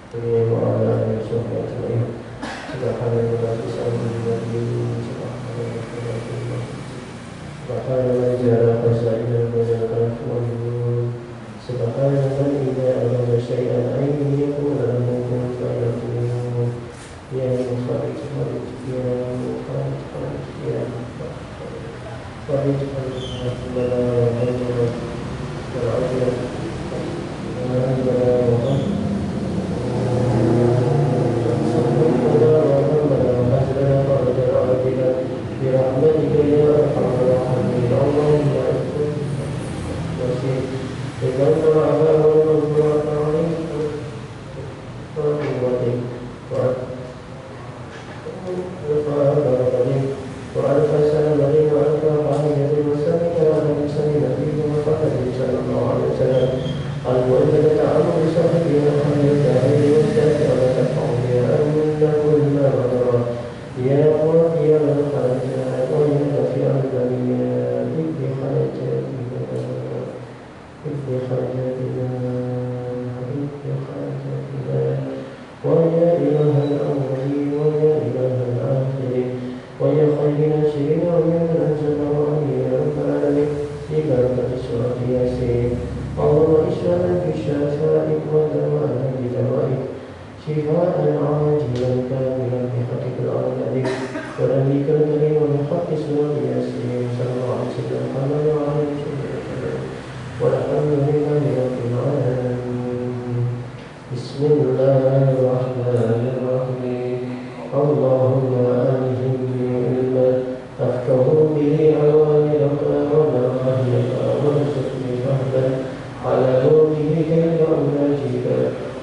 وعلى آله وصحبه أجمعين. سبحان الله سبحان من جعل خزائن الملك والنور سبحان من إذا أراد شيئا أن يقول له كن فيكون يا مخرج خرج يا مخرج خرج يا مخرج خرج بلا وغير والعجل برحمتك يا أرحم الراحمين اللهم اغفر وسيء لذنب العذاب والمغفرة عليكم وألف سلامة وألف حمية وسلم على لسان نبينا محمد صلى الله عليه وسلم المؤمنة عنه بصحبه الخير الداعي والشافع تفعل أن كل غدر يا قاضي الحاجات ويا نافع البريات اقض حاجاتنا اقض حاجاتنا اقض حاجاتنا ويا إله الأولين ويا إله الآخرين ويا خير ناصرين ويا من أنزل عليه رب العالمين ببركة سورة ياسين اللهم اشفنا بالشفاء ودواءنا بدوائك شفاء عاجلا كاملا بحقك الأولاد ونبيك الكريم وبحق سورة ياسين صلى الله عليه وسلم كما وعلى والحمد لله رب العالمين. بسم الله الرحمن الرحيم. اللهم ألهمني علما أفقه به عوالمك ونواهيك وارزقني فهما على نوره كي أناجيك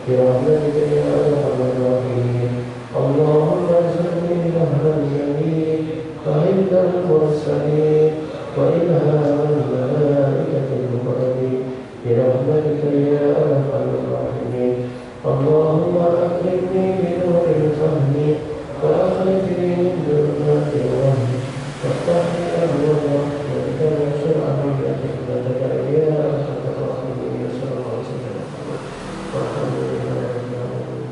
برحمتك يا أرحم الراحمين. اللهم ارزقني بأهل اليمين وعند المرسلين وإلهام الملائكة المقربين برحمتك يا أرحم الراحمين. اللهم أكرمني بنور الفهم وأخرجني من ظلمات الوهم وافتح لي أبواب رحمتك وانشر علي حكمتك يا أرحم الراحمين. صلى الله عليه وسلم. والحمد لله رب العالمين.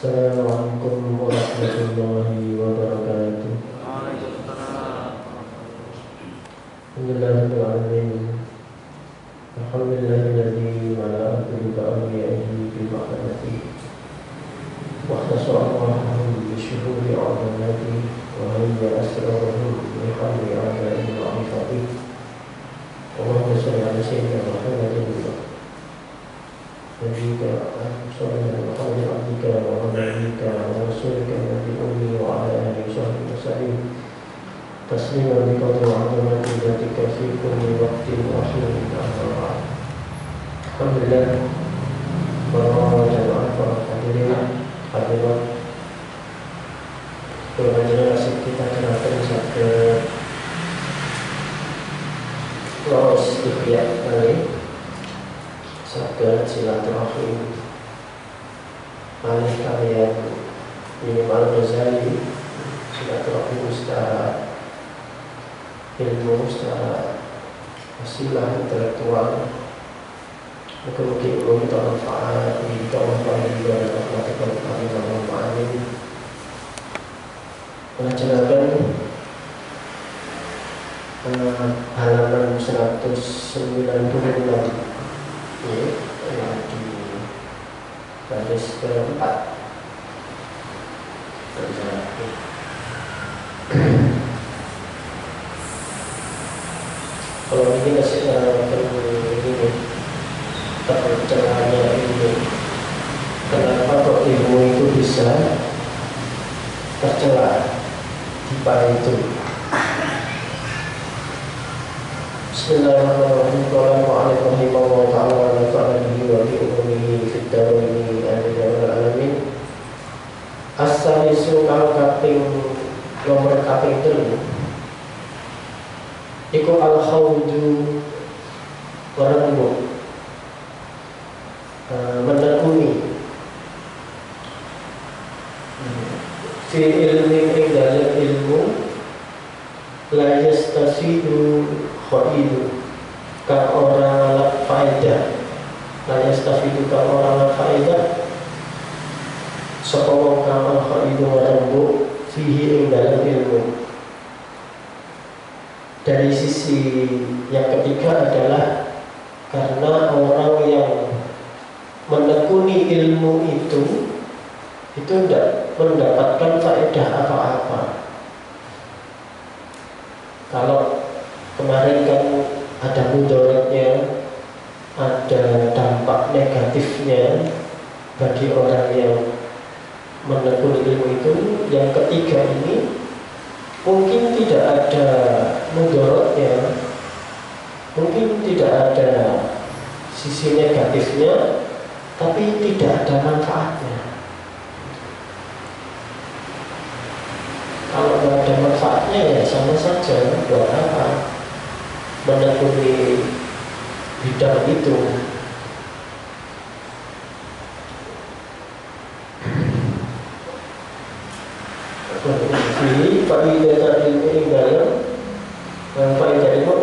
Assalamualaikum warahmatullahi wabarakatuh. Alhamdulillahirrahmanirrahim. Alhamdulillahilladzi mala'atu bi'awliyaihi bima'anati wa khasa'ahum bisyuhuri a'zamati wa hayya asrarahum bihamdi a'zami ma'rifati. Allahumma salli ala sayyidina Muhammadin نبيك صلى الله عليه عبدك ونبيك ورسولك النبي الأمي وعلى آله وصحبه وسلم تسليما بقدر عظمة ذاتك في كل وقت وحين. أما بعد. Alhamdulillah, para jamaah, para hadirin hadirat, pelajaran kita kenalkan sampai lolos ikhtiar kali sabda silaturahim alih kalian minimal Ghazali silaturahim secara ilmu, secara wasilah intelektual Mungkin kita manfaat, kita manfaat juga melakukan amin. Melaksanakan halaman 196 ya, di baris keempat. Kalau ini masih ini tercelanya ini, kenapa kok ilmu itu bisa tercela di bawah itu? Bismillahirrahmanirrahim. Waalaikumsalam warahmatullahi wabarakatuh. As-salisu kang kaping nomor kaping 3 iku al-khawdu warembu, menekuni fi ilmi ing dalem ilmu la yastasidu khaidu kang ora ngalap faedah, la yastasidu kang ora ngalap faedah sapa wong kang khaidu warembu fihi ing dalem ilmu. Dari sisi yang ketiga adalah karena orang yang menekuni ilmu itu tidak mendapatkan faedah apa-apa. Kalau kemarin kan ada mudaratnya, ada dampak negatifnya bagi orang yang menekuni ilmu itu. Yang ketiga ini mungkin tidak ada mudaratnya, mungkin tidak ada sisi negatifnya, tapi tidak ada manfaatnya. Kalau tidak ada manfaatnya ya sama saja, buat apa menekuni bidang itu. Ini faedah ilmu ing dalem faedah ilmu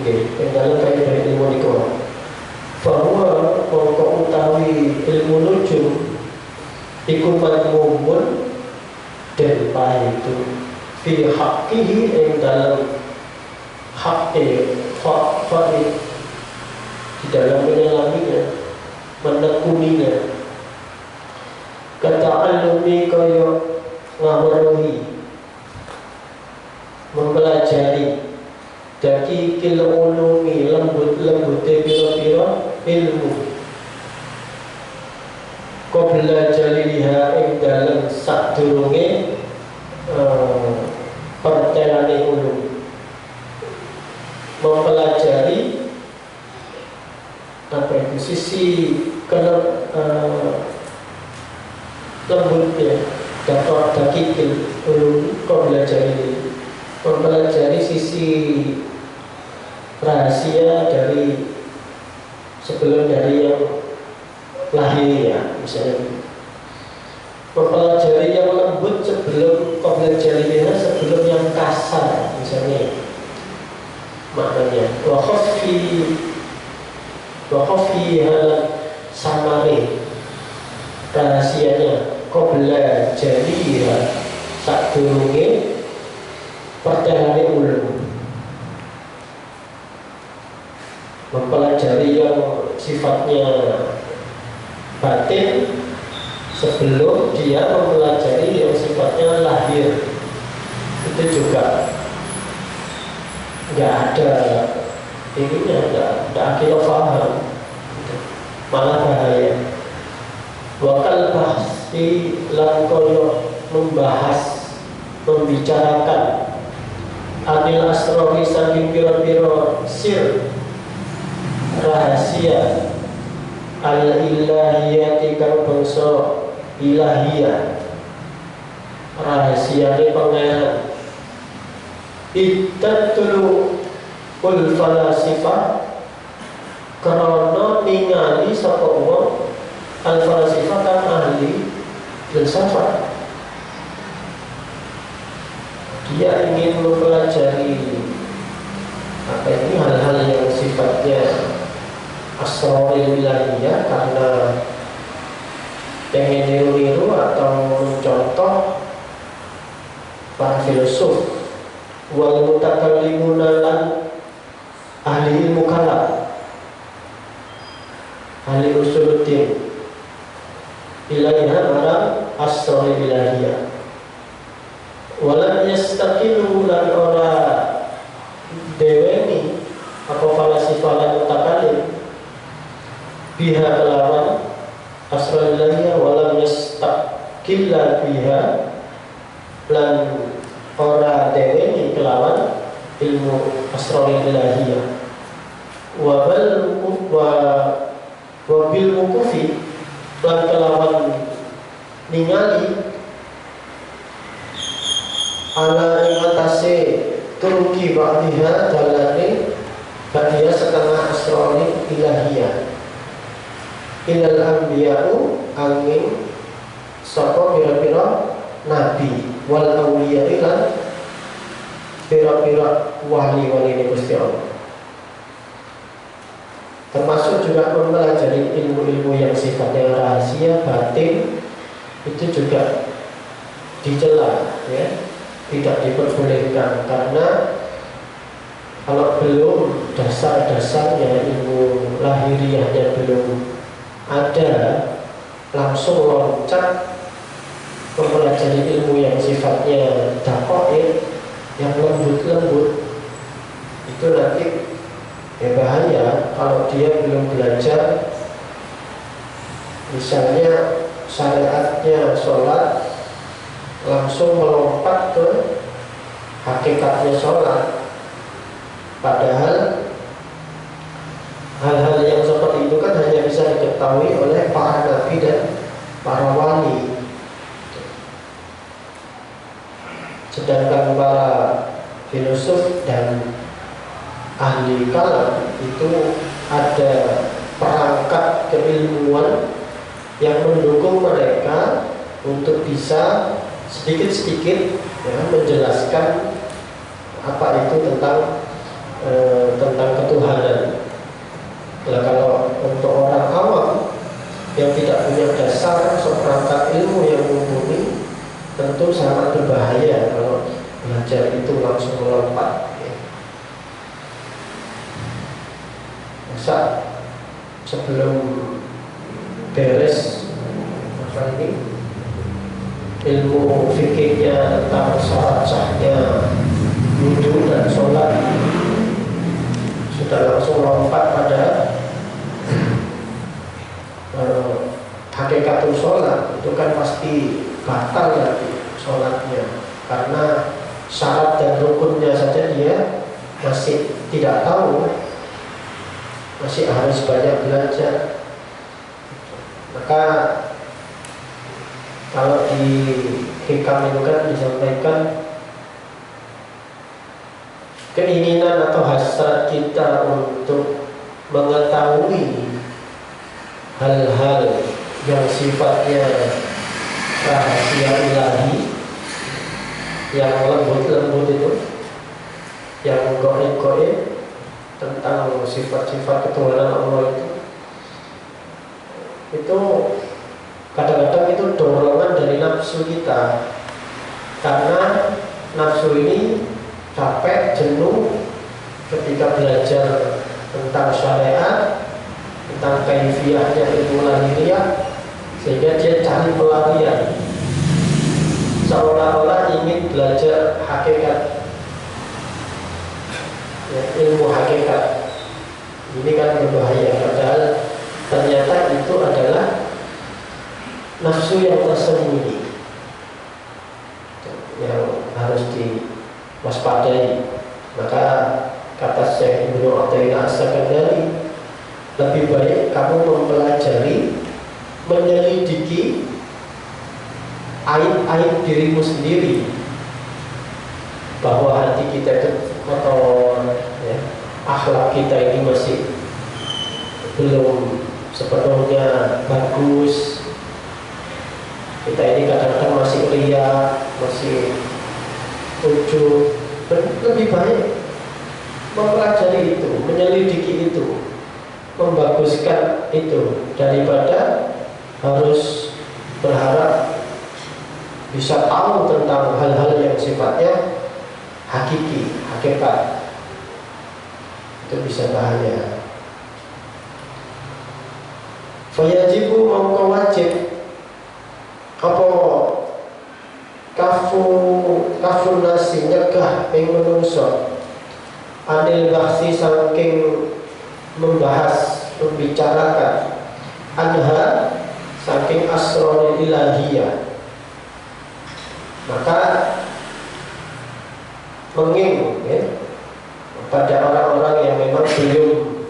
nggih ing dalem faedah ilmu niku bahwa pokok utawi ilmu nujum iku madmumun dan itu fi haqqihi ing dalem haqqi fa'fari di dalam menyelaminya, menekuninya. Kata'allumi kaya ngameruhi, mempelajari daki kil ulumi lembut-lembute pira-pira ilmu qabla jaliliha ing dalem sadurunge pertelane ulum. Mempelajari apa itu sisi lembutnya dapat dakikil ulum qabla jaliliha, mempelajari sisi rahasia dari sebelum dari yang lahir ya, misalnya mempelajari yang lembut sebelum qabla jaliliha, sebelum yang kasar misalnya, maknanya wa khafi hal samari rahasianya qabla jaliliha sadurunge pertelane ulum. Mempelajari yang sifatnya batin sebelum dia mempelajari yang sifatnya lahir. Itu juga nggak ada ininya, nggak akhirnya paham, malah bahaya. Wakal bahsi lan koyo membahas, membicarakan anil asrori saking piro-piro sir rahasia al ilahiyati kang bangsa ilahiyah, rahasiane pangeran. Ittatul ul falasifah karena ningali sapa wong al falasifah kan ahli filsafat. Dia ingin mempelajari apa ini hal-hal yang sifatnya asroril ilahiyah karena pengen niru-niru atau mencontoh para filosof. Wal mutakallimuna lan ahli ilmu kalam, ahli usuluddin ilahiyah marang asroril ilahiyah. Walam yastaqilu lan ora deweni apa falasifalan mutakalim biha kelawan asrul ilahiyah. Walam yastaqilla biha lan ora deweni kelawan ilmu asrul ilahiyah. Wa bil wukufi lan kelawan ningali ala ingatase turki ba'diha dalane ba'diha setengah asroni ilahiyah ilal anbiya'u angin sapa pira-pira nabi wal awliya ilan pira-pira wali-wali ini Gusti Allah. Termasuk juga mempelajari ilmu-ilmu yang sifatnya rahasia batin itu juga dicela, ya, tidak diperbolehkan karena kalau belum dasar-dasarnya ilmu lahiriahnya belum ada, langsung loncat mempelajari ilmu yang sifatnya dakoik, yang lembut-lembut, itu nanti ya bahaya kalau dia belum belajar. Misalnya syariatnya sholat, langsung melompat ke hakikatnya sholat, padahal hal-hal yang seperti itu kan hanya bisa diketahui oleh para nabi dan para wali. Sedangkan para filosof dan ahli kalam itu ada perangkat keilmuan yang mendukung mereka untuk bisa sedikit-sedikit, ya, menjelaskan apa itu tentang ketuhanan. Nah, kalau untuk orang awam yang tidak punya dasar seperangkat ilmu yang mumpuni, tentu sangat berbahaya kalau belajar itu langsung melompat, ya. Masa sebelum beres apa ini ilmu fikihnya tentang syarat sahnya wudhu dan sholat sudah langsung lompat pada hakikatul sholat, itu kan pasti batal nanti sholatnya karena syarat dan rukunnya saja dia masih tidak tahu, masih harus banyak belajar. Maka kalau di hikam itu kan disampaikan keinginan atau hasrat kita untuk mengetahui hal-hal yang sifatnya rahasia ilahi, yang lembut-lembut itu, yang goib-goib tentang sifat-sifat ketuhanan Allah itu kadang-kadang itu dorongan dari nafsu kita, karena nafsu ini capek, jenuh ketika belajar tentang syariat, tentang kaifiyahnya ilmu lahiriah, sehingga dia cari pelarian, seolah-olah ingin belajar hakikat, ya, ilmu hakikat. Ini kan berbahaya, padahal ternyata itu adalah nafsu yang tersembunyi yang harus diwaspadai. Maka kata Syekh Ibnu Athaillah As-Sakandari, lebih baik kamu mempelajari, menyelidiki aib-aib dirimu sendiri, bahwa hati kita itu kotor, ya, akhlak kita ini masih belum sepenuhnya bagus, kita ini kadang-kadang masih ria, masih ujub. Lebih baik mempelajari itu, menyelidiki itu, membagus menghapuskan itu daripada harus berharap bisa tahu tentang hal-hal yang sifatnya hakiki, hakikat. Itu bisa bahaya. Fayajibu mongko wajib apa kafun nasi nyegah ing menungso anil bahsi saking membahas, membicarakan anha saking asroril ilahiyah. Maka mengingat ya, pada orang-orang yang memang belum,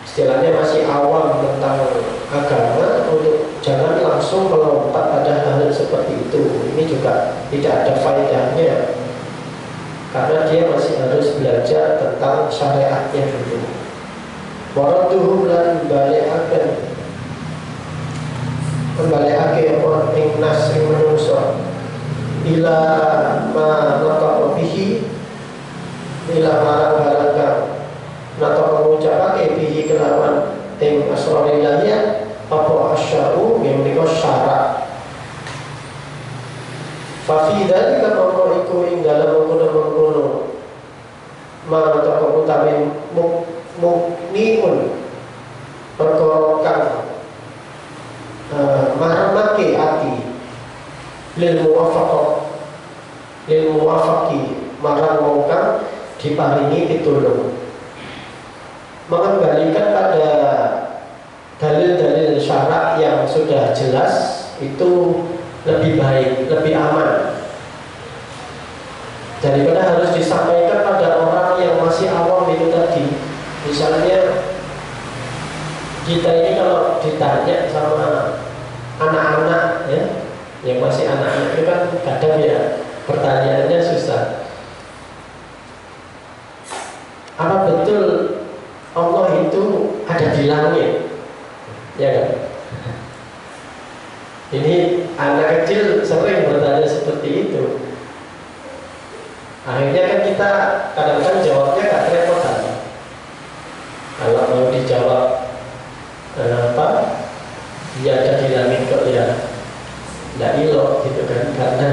istilahnya masih awam tentang agama, untuk jangan langsung melompat pada hal seperti itu. Ini juga tidak ada faedahnya, karena dia masih harus belajar tentang syariatnya dulu. Waradduhum lan bali'akan kembaliake orang ing nas ing manungsa ila ma nataqa bihi, ila marang-marang kang nataqa ngucapake bihi kelawan ing asrarilahnya apa asya'u yang menika syarak. Fa fi dzalika mongko iku ing dalem mengkono-mengkono ma nataqa utawi mukniun perkara kang maramake ati lil muwafaqi marang wong kang diparingi pitulung, mengembalikan pada dalil-dalil syarak yang sudah jelas itu lebih baik, lebih aman daripada harus disampaikan pada orang yang masih awam itu tadi. Misalnya kita ini kalau ditanya sama anak-anak ya, yang masih anak-anak itu kan kadang ya pertanyaannya susah. Apa betul Allah itu ada di langit? Ya kan? Ini anak kecil sering bertanya seperti itu. Akhirnya kan kita kadang-kadang jawabnya gak kerepotan. Kalau mau dijawab dia ada di langit kok ya tidak ilok gitu kan, karena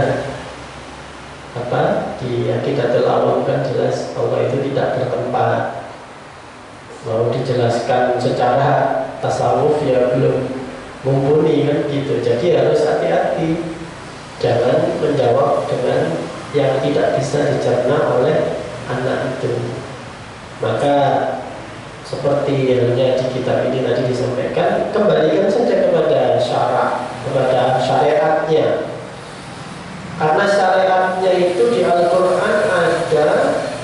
di Aqidatul Awam kan jelas Allah itu tidak bertempat. Mau dijelaskan secara tasawuf ya belum mumpuni kan gitu. Jadi harus hati-hati, jangan menjawab dengan yang tidak bisa dicerna oleh anak itu. Maka seperti halnya di kitab ini tadi disampaikan, kembalikan saja kepada syarak, kepada syariatnya. Karena syariatnya itu di Al-Quran ada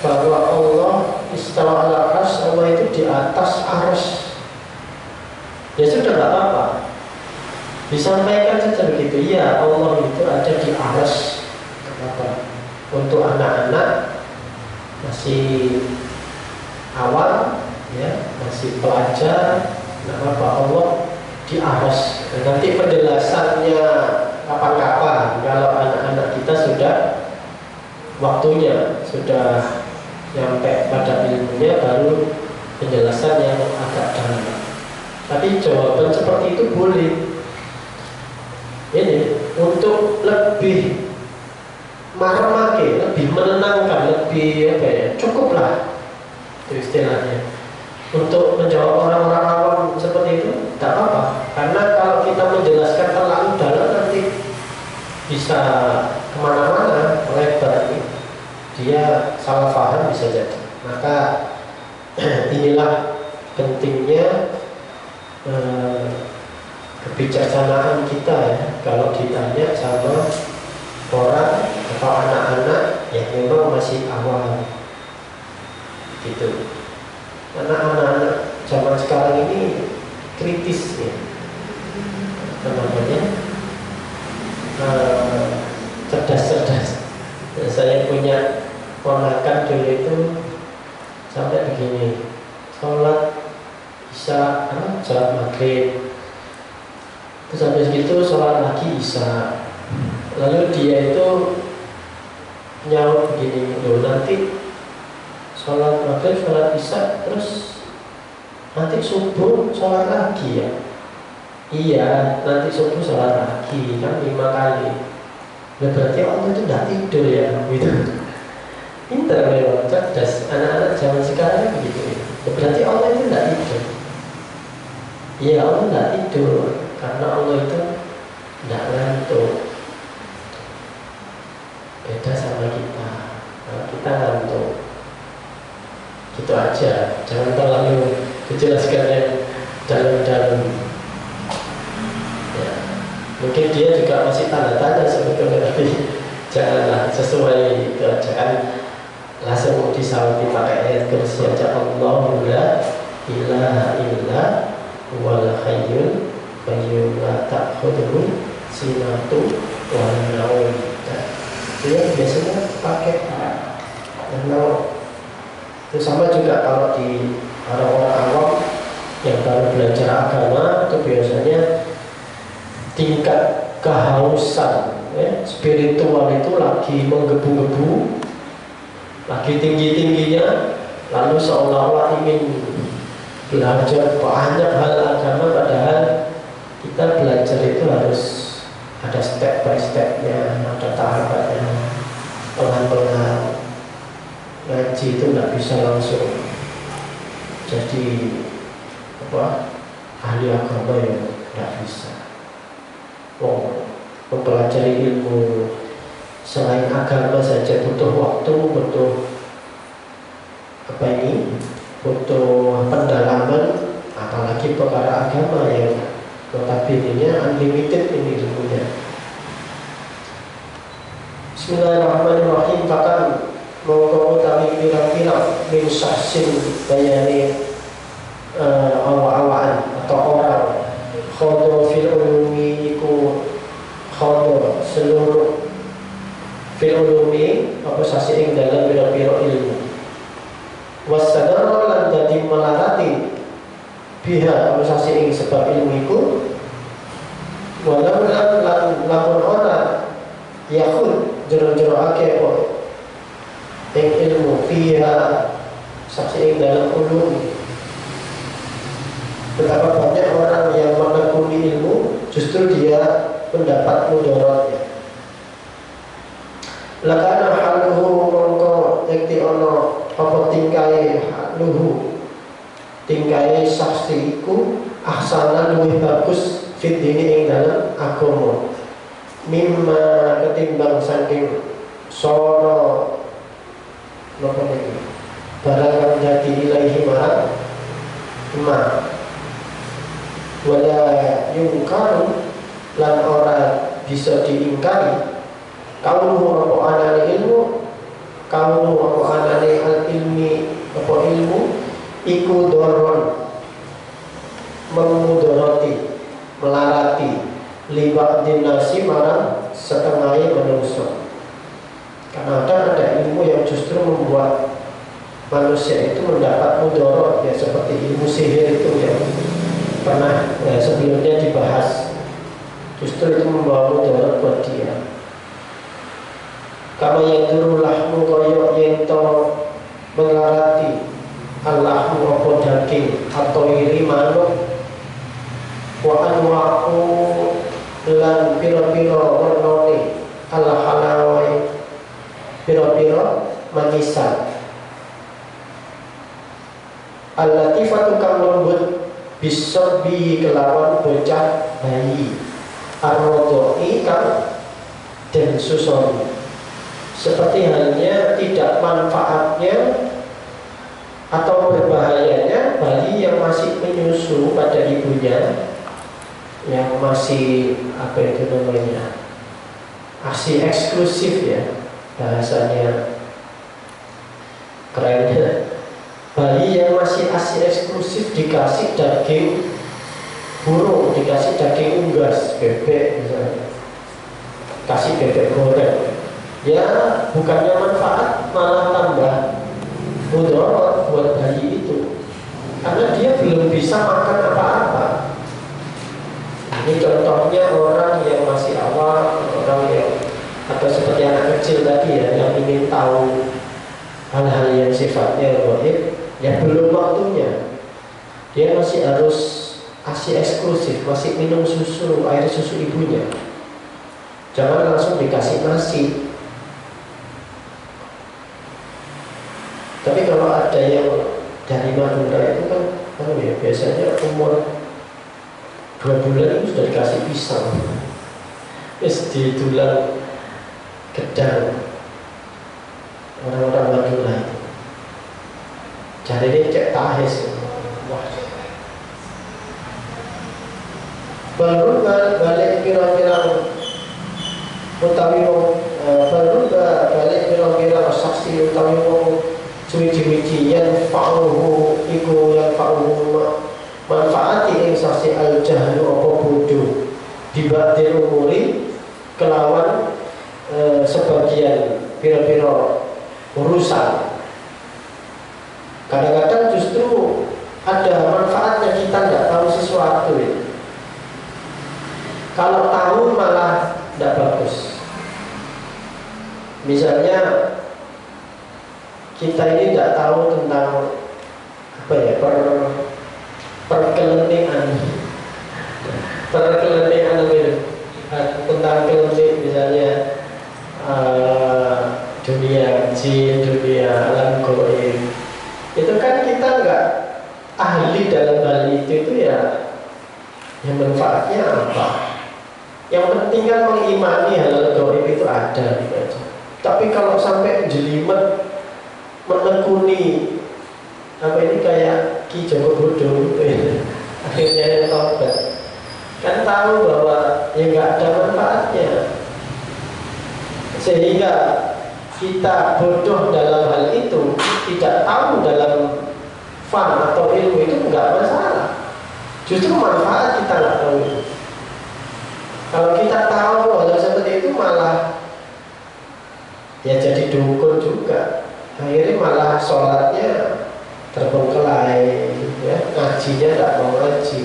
bahwa Allah istawa ala arsy, Allah itu di atas arsy. Ya sudah, nggak apa-apa, disampaikan saja begitu. Ya, Allah itu ada di arsy. Apa? Untuk anak-anak masih awal ya, masih pelajar, nggak apa-apa, Allah di arsy. Nanti penjelasannya kapan-kapan, kalau anak-anak kita sudah waktunya, sudah nyampe pada ilmunya, baru penjelasan yang agak dalam. Tapi jawaban seperti itu boleh. Ini untuk lebih marmake, lebih menenangkan, lebih apa ya, cukuplah itu istilahnya. Untuk menjawab orang-orang awam seperti itu tidak apa-apa, karena kalau kita menjelaskan terlalu dalam nanti bisa kemana-mana, melebar, dia salah paham bisa jadi. Maka inilah pentingnya kebijaksanaan kita ya, kalau ditanya sama orang atau anak-anak yang memang masih awal gitu. Karena anak-anak zaman sekarang ini kritis ya, namanya cerdas-cerdas. Saya punya ponakan dulu itu sampai begini, sholat isya, sholat maghrib, terus habis itu sholat lagi isya, lalu dia itu nyaut begini, loh nanti sholat maghrib, sholat isya, terus nanti subuh sholat lagi ya. Iya, nanti subuh sholat lagi kan 5 kali. Nah, berarti Allah itu tidak tidur ya, gitu. Pintar memang, cerdas. Anak-anak zaman sekarang begitu ya. Nah, berarti Allah itu tidak tidur. Iya, Allah tidak tidur karena Allah itu tidak ngantuk. Beda sama kita. Nah, kita ngantuk. Gitu aja. Jangan terlalu dijelaskan yang dalam-dalam. Ya. Mungkin dia juga masih tanda tanya sebetulnya, tapi janganlah sesuai keadaan langsung disauti pakai ayat kursi aja. Allahu la ilaha illa wal hayyul qayyum la ta'khudhuhu sinatun wa la naum. Dia biasanya pakai itu sama juga kalau di orang-orang awam yang baru belajar agama itu biasanya tingkat kehausan spiritual itu lagi menggebu-gebu, lagi tinggi-tingginya, lalu seolah-olah ingin belajar banyak hal agama, padahal kita belajar itu harus ada step by stepnya, ada tahapannya, pelan-pelan. Ngaji itu nggak bisa langsung jadi ahli agama, yang nggak bisa. Mempelajari ilmu selain agama saja butuh waktu, butuh butuh pendalaman, apalagi perkara agama yang notabene-nya unlimited ini ilmunya. Bismillahirrahmanirrahim. Bahkan mongko utawi pirang-pirang min syahsin bayani awaan atau orang khodo fil ulumi iku khodo seluruh fil ulumi apa sasi ing dalam pira-pira ilmu wasadara lan dadi melarati biha apa sasi ing sebab ilmu iku walau lan lamun ora yakun jero-jero akeh apa ing ilmu fiha saksi ing dalam ulum. Betapa banyak orang yang menekuni ilmu justru dia mendapat mudaratnya. Lakana haluhu mongko yakti ono apa tingkai haluhu tingkai saksi iku ahsana luwih bagus fitini ing dalam agama mimma ketimbang saking sono nopo niki barang kang dadi ilahi marang ma wala yungkaru lan ora bisa diingkari kaumu apa anane ilmu kaumu apa anane al ilmi apa ilmu iku doron memudoroti melarati liwat dinasi marang setengahnya manusia. Karena ada ilmu yang justru membuat manusia itu mendapat mudarat, ya seperti ilmu sihir itu yang pernah sebelumnya dibahas, justru itu membawa mudarat buat dia. Kama yang durulah mukoyok yang to mengarati Allahmu apa daging atau iri manuk wa anwa'u lan pira-pira warnane ala halawai pira-pira manisan al-latifatu kang lembut bisabi kelawan bocah bayi ar-rodoi kang den susoni, seperti halnya tidak manfaatnya atau berbahayanya bayi yang masih menyusu pada ibunya, yang masih ASI eksklusif ya bahasanya kerennya. Bayi yang masih ASI eksklusif dikasih daging burung, dikasih daging unggas, bebek misalnya, kasih bebek goreng, ya bukannya manfaat malah tambah mudarat buat bayi itu, karena dia belum bisa makan apa-apa. Ini contohnya orang yang masih awam, orang yang atau seperti anak kecil tadi ya, yang ingin tahu hal-hal yang sifatnya gaib, ya belum waktunya. dia masih harus ASI eksklusif, masih minum susu, air susu ibunya. Jangan langsung dikasih nasi. Tapi kalau ada yang dari Madura itu kan, biasanya umur 2 bulan itu sudah dikasih pisang, terus ditulang gedang. Orang-orang Madura itu jadi dia cek tahes. Wah, baru balik kira-kira utawi baru balik kira-kira saksi utawi cuci-cuci yang fa'uhu iku yang fa'uhu manfaati yang saksi al-jahlu apa bodoh dibadil umuri kelawan sebagian pira-pira urusan. Kadang-kadang justru ada manfaatnya kita tidak tahu sesuatu ya. Kalau tahu malah tidak bagus. Misalnya kita ini tidak tahu tentang apa ya, perkelenian tentang kelenik, misalnya dunia jin, dunia alam goib. Itu kan kita nggak ahli dalam hal itu ya. Yang manfaatnya apa? Yang penting kan mengimani hal goib itu ada gitu aja. Tapi kalau sampai jelimet menekuni apa ini kayak Ki Joko Bodo gitu ya, akhirnya yang tobat kan tahu bahwa ya nggak ada manfaatnya, sehingga kita bodoh dalam hal itu, tidak tahu dalam fan atau ilmu itu nggak masalah, justru manfaat kita nggak tahu itu. Kalau kita tahu hal seperti itu malah ya jadi dukun juga, akhirnya malah sholatnya terbengkelai, ya, ngajinya tidak mau ngaji,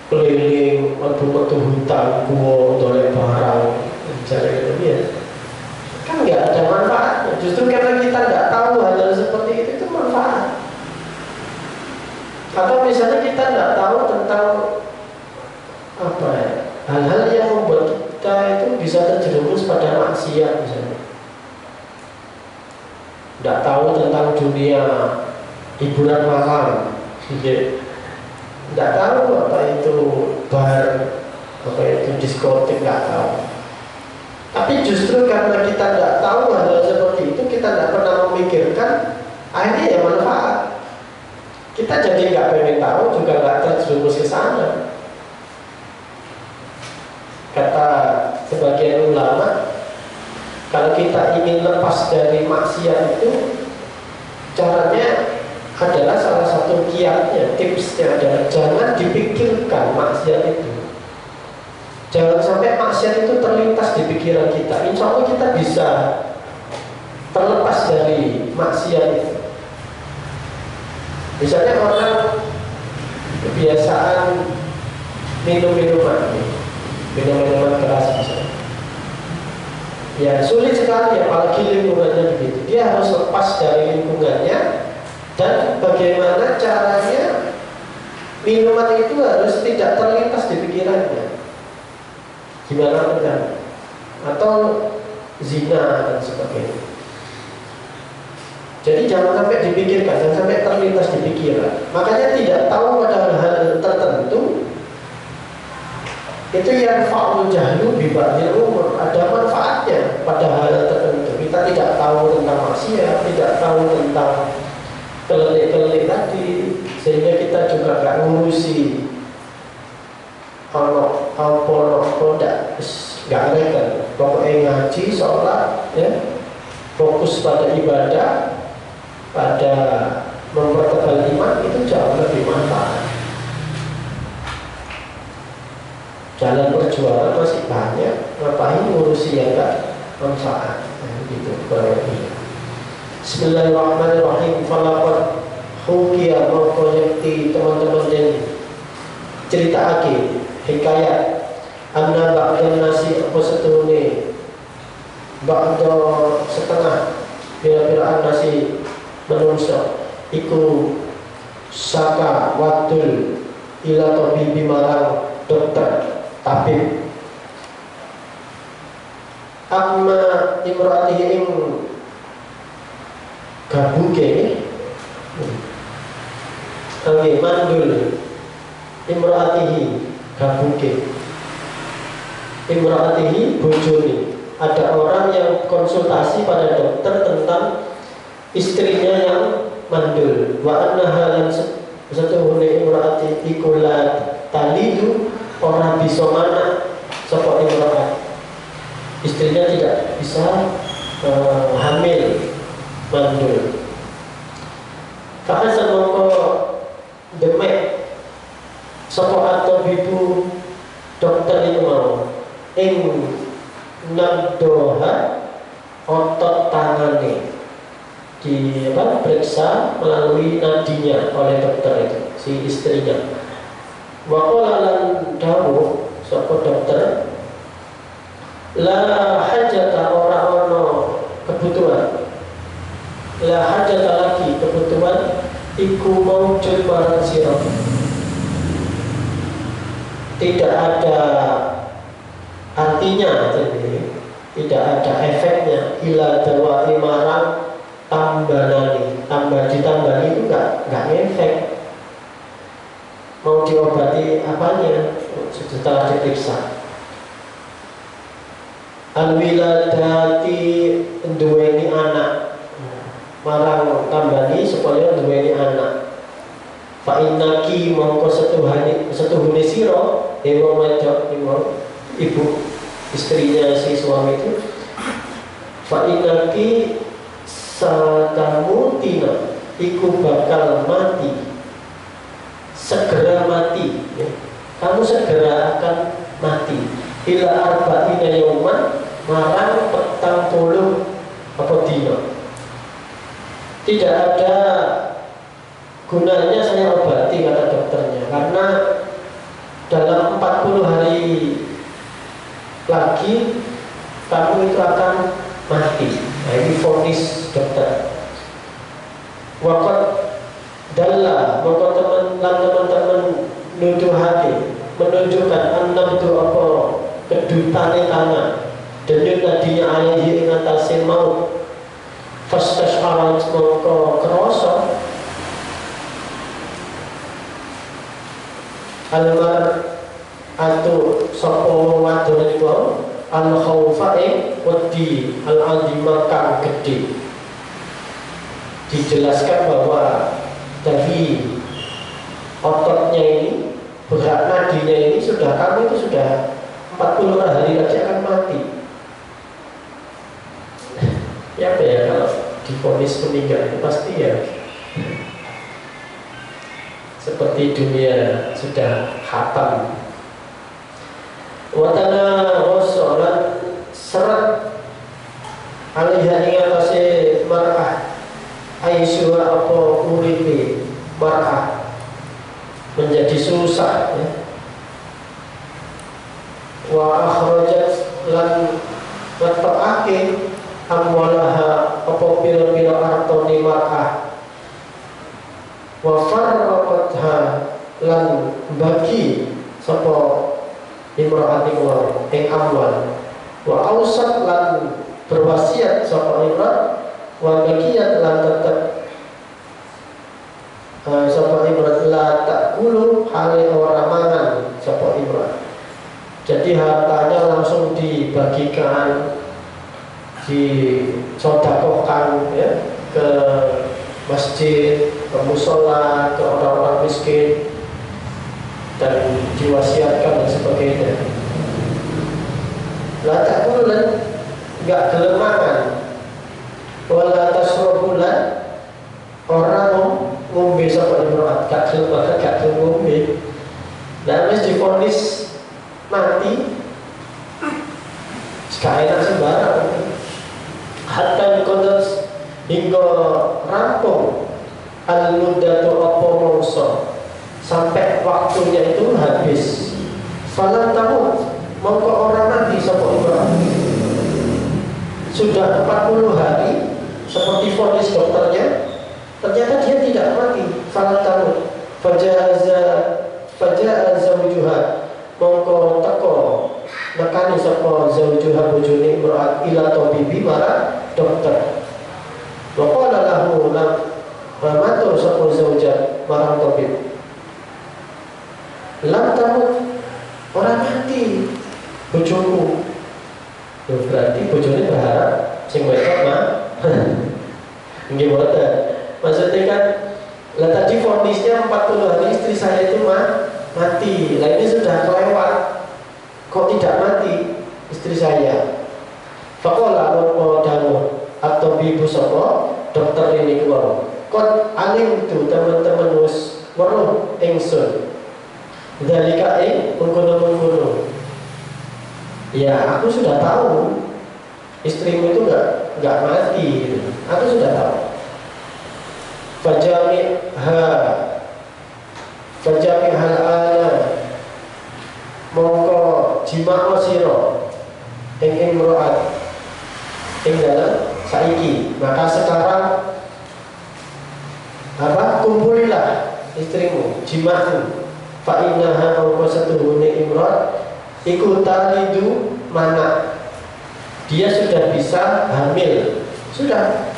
keliling metu-metu hutan, gua, dolek barang, cara gitu ya. Kan nggak ada manfaatnya. Justru karena kita nggak tahu hal seperti itu manfaat. Atau misalnya kita nggak tahu tentang apa ya, hal-hal yang membuat kita itu bisa terjerumus pada maksiat misalnya. Nggak tahu tentang dunia hiburan malam, nggak tahu apa itu bar, apa itu diskotik, nggak tahu. Tapi justru karena kita nggak tahu hal seperti itu, kita nggak pernah memikirkan, akhirnya ya manfaat. Kita jadi nggak pengen tahu, juga nggak terjerumus ke sana. Kata sebagian ulama, kalau kita ingin lepas dari maksiat itu, caranya adalah salah satu kiatnya, tipsnya adalah jangan dipikirkan maksiat itu. Jangan sampai maksiat itu terlintas di pikiran kita. Insya Allah kita bisa terlepas dari maksiat itu. Misalnya orang kebiasaan minum-minuman keras misalnya, ya sulit sekali, apalagi lingkungannya begitu. Dia harus lepas dari lingkungannya. Dan bagaimana caranya minuman itu harus tidak terlintas di pikirannya. Gimana benar? Atau zina dan sebagainya. Jadi jangan sampai dipikirkan, jangan sampai terlintas di pikiran. Makanya tidak tahu pada hal tertentu itu yang fa'ul jahlu bibadil umur, ada manfaatnya pada hal tertentu. Kita tidak tahu tentang maksiat, tidak tahu tentang kelelik-kelelik tadi, sehingga kita juga gak ngurusi kalau tidak gak reken. Pokoknya ngaji, sholat, ya, fokus pada ibadah, pada mempertebal iman, itu jauh lebih manfaat. Jalan perjuangan masih banyak, ngapain ngurusi yang gak manfaat, gitu berarti. Bismillahirrahmanirrahim. Falaqad hukiya maqayati teman-teman yang cerita lagi hikayat anna ba'dan nasi apa setune ba'da setengah bila-bila nasi menungso iku saka wadul ila tabibi marang dokter tabib. Amma imraatihi ing gabuke angge mandul imraatihi gabuke imraatihi bojone. Ada orang yang konsultasi pada dokter tentang istrinya yang mandul. Wa annaha lan satuhune imraati ikulat talidu orang bisa mana sapa imraat. Istrinya tidak bisa hamil mandul. Fahasa mongko demek sapa atau ibu dokter itu mau ing nadoha otot tangane periksa melalui nadinya oleh dokter itu si istrinya. Waqala lan dawuh sapa dokter la hajata ora ono kebutuhan, la hajata lagi kebutuhan iku maujud marang sira, tidak ada artinya, jadi tidak ada efeknya. Ila dawai marang tambanani, tambah ditambah itu nggak efek. Mau diobati apanya setelah diperiksa. Al-wiladati duweni anak, marang tambani supaya duweni anak. Fa innaki mongko setuhune sira emo wedok ibu istrinya si suami itu. Fa innaki satamutina iku bakal mati, segera mati ya. Kamu segera akan mati. Ila arba'ina yauman marang 40 apa dina. Tidak ada gunanya saya obati kata dokternya, karena dalam 40 hari lagi kamu itu akan mati. Nah, ini vonis dokter. Waqad dalla maka teman-teman nuduhake menunjukkan enam itu apa kedutane tangan denyut nadinya alaihi ing atase maut. Fastash'ara mongko krasa almar atau sapa wadon iku al khaufa wedi al azima kang gede. Dijelaskan bahwa dari ototnya ini, berat nadinya ini sudah, kamu itu sudah 40 hari lagi akan mati. Ya apa ya, kalau divonis meninggal itu pasti ya seperti dunia sudah khatam. Watana rosolan serat alihah ing atase mar'ah aisyura apa uripe mar'ah menjadi susah ya. Wa akhrajat lan wata'ake amwalaha apa pira-pira hartane mar'ah. Wa farraqatha lan bagi sapa imra'ati wa ing amwal. Wa ausat lan berwasiat sapa imra'at wa bakiyat lan tetep sapa imra'at la takulu hale ora mangan sapa imra'at. Jadi hartanya langsung dibagikan, disodakohkan ya, ke masjid, ke musola, ke orang-orang miskin, dan diwasiatkan dan sebagainya. La takulan enggak gelemangan, wala tasrobulan orang ngombe sapa imra'at, gak gelemangan, gak ngombe. Dan wis divonis mati, sekali enak sembarang. Hatta kodas hingga rampung al-muddatu apa mangsa sampai waktunya itu habis. Falan tamut mongko orang mati sapa imra'at. Sudah 40 hari seperti vonis dokternya, ternyata dia tidak mati. Falan tamut faja'a zawjuha mongko teko nekani sapa zawjuha bojone imra'at ila tabibi marang dokter. Wa qala lahu matur sapa zaujat marang tabib, lam tamut, orang mati bojoku. Berarti bojone berharap sing wedok mah nggih mboten. Maksudnya kan lah tadi vonisnya 40 hari istri saya itu mati. Lah ini sudah kelewat, kok tidak mati istri saya. Faqala wa dawu atau bibu sapa dokter ini keluar. Kon alim itu teman-teman wis weruh ingsun. Dalika mengkono-mengkono. Ya, aku sudah tahu istrimu itu enggak mati gitu. Aku sudah tahu. Fajami'ha ana mongko jima'o sira ing imro'at ing dalam saiki. Maka sekarang kumpulilah istrimu, jima'u fa innaha mongko setuhune imro'at iku talidu mana, dia sudah bisa hamil. Sudah,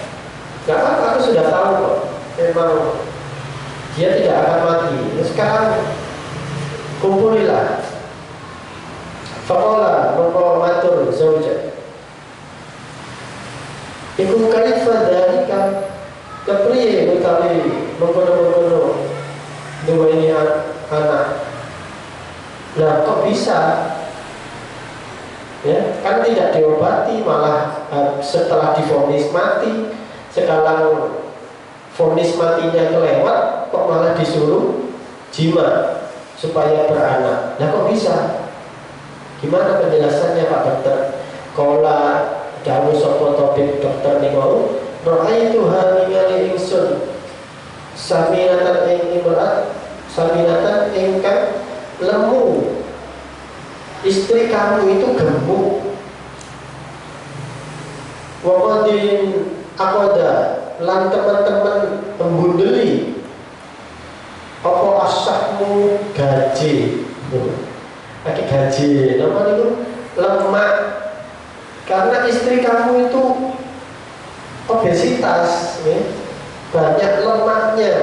gak apa-apa, aku sudah tahu kok, memang dia tidak akan mati. Nah, sekarang kumpulilah. Faqala mongko matur zauja iku kaifa dzalika, kepriye utawi mengkono-mengkono duweni anak. Nah, kok bisa? Ya, kan tidak diobati, malah setelah divonis mati. Sekarang vonis matinya kelewat, kok malah disuruh jima supaya beranak. Nah, kok bisa? Gimana penjelasannya Pak Dokter? Kola dawuh sapa tabib dokter niku, ra'aitu halingali ingsun saminatan ing imrat, saminatan ingkang lemu. Istri kamu itu gemuk. Wa qadin aqada lan teman-teman embundeli apa asahmu gaji. Pakai gaji, namanya itu lemak. Karena istri kamu itu obesitas, ya, banyak lemaknya.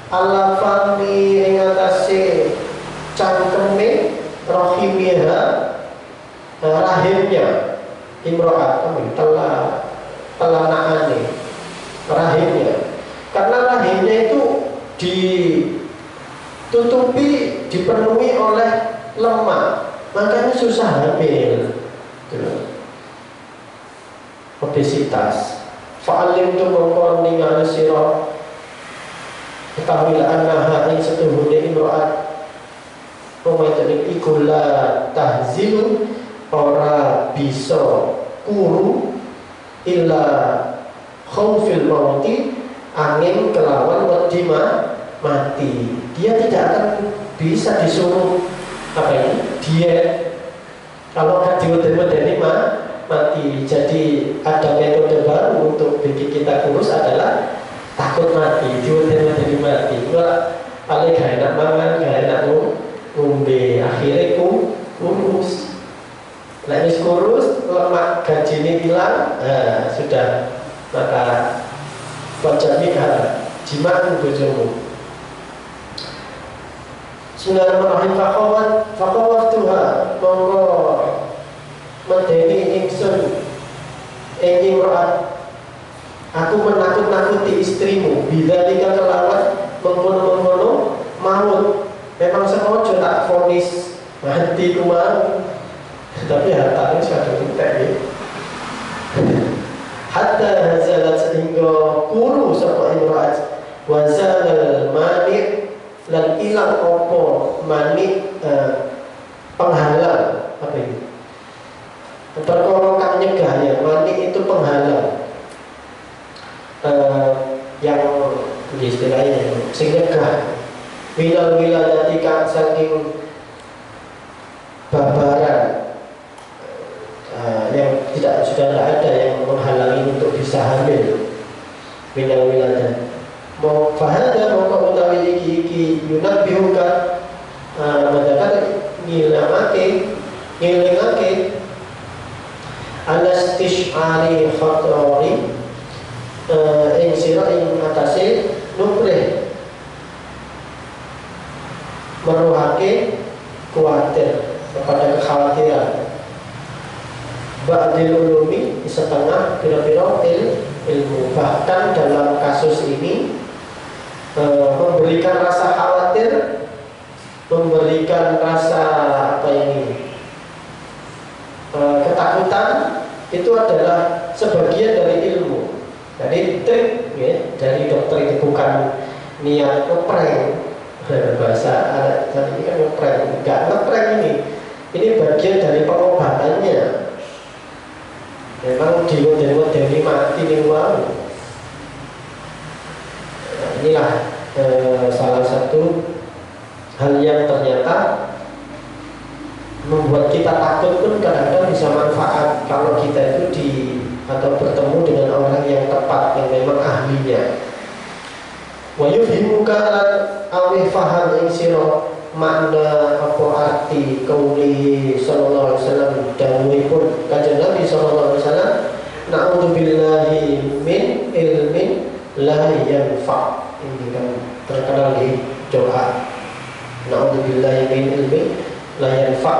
Ala fami ing atase cangkeme rahimiha, rahimnya imro'at telanakane rahimnya. Karena rahimnya itu ditutupi, dipenuhi oleh lemak, makanya susah hamil. Obesitas. Fa'alim tu mongkon ningali sira ketahuilah annaha ing setuhune imro'at pemaitane iku la tahzilu, ora bisa kuru illa khaufil mauti, angin kelawan wedi mati. Dia tidak akan bisa disuruh apa ini diet kalau nggak diweden-wedeni mati. Jadi ada metode baru untuk bikin kita kurus adalah takut mati, diweden-wedeni mati. Wah, paling gak enak mangan, gak enak ngombe, akhirnya kurus. Nah, ini kurus, lemak gaji ini hilang, sudah, maka wajahnya jimat bojomu. Bismillahirrahmanirrahim. Fakawat Tuhan monggo medeni ingsun ing imro'at, aku menakut-nakuti istrimu bidzalika kelawan mengkono-mengkono maut. Memang sengaja tak vonis mati kuman, tapi hartanya sudah entek ya. Hatta hazalat sehingga kuru sapa imro'at wa zalal mani' lan ilang opo mani penghalang. Apa itu? Perkara kang nyegah ya, mani itu penghalang. Yang istilahnya sing nyegah. Wilal wiladati kang saking babaran yang sudah tidak ada yang menghalangi untuk bisa hamil. Wilal wiladah. Mau fahada mau utawi iki yunabbihuka mendapat ngilangake anastishari khatori ing sira ing atase nubrih meruhake kuatir kepada kekhawatiran ba'dil ulumi setengah pira-pira ilmu. Bahkan dalam kasus ini memberikan rasa khawatir, memberikan rasa ketakutan, itu adalah sebagian dari ilmu. Jadi trik ya, dari dokter itu bukan niat ngeprank. Bahasa Arab ini kan ngeprank, enggak ngeprank ini bagian dari pengobatannya. Memang diweden-wedeni mati ning wae. Inilah salah satu hal yang ternyata membuat kita takut pun kadang-kadang bisa manfaat kalau kita itu atau bertemu dengan orang yang tepat, yang memang ahlinya. Wa yufhimuka awih faham ing sira makna apa arti kauli sallallahu alaihi wasallam dawuhipun kanjeng Nabi sallallahu alaihi wasallam na'udzubillahi min ilmin la yanfa. Ini kan terkenal di doa na'udzubillahi min ilmin la yanfa.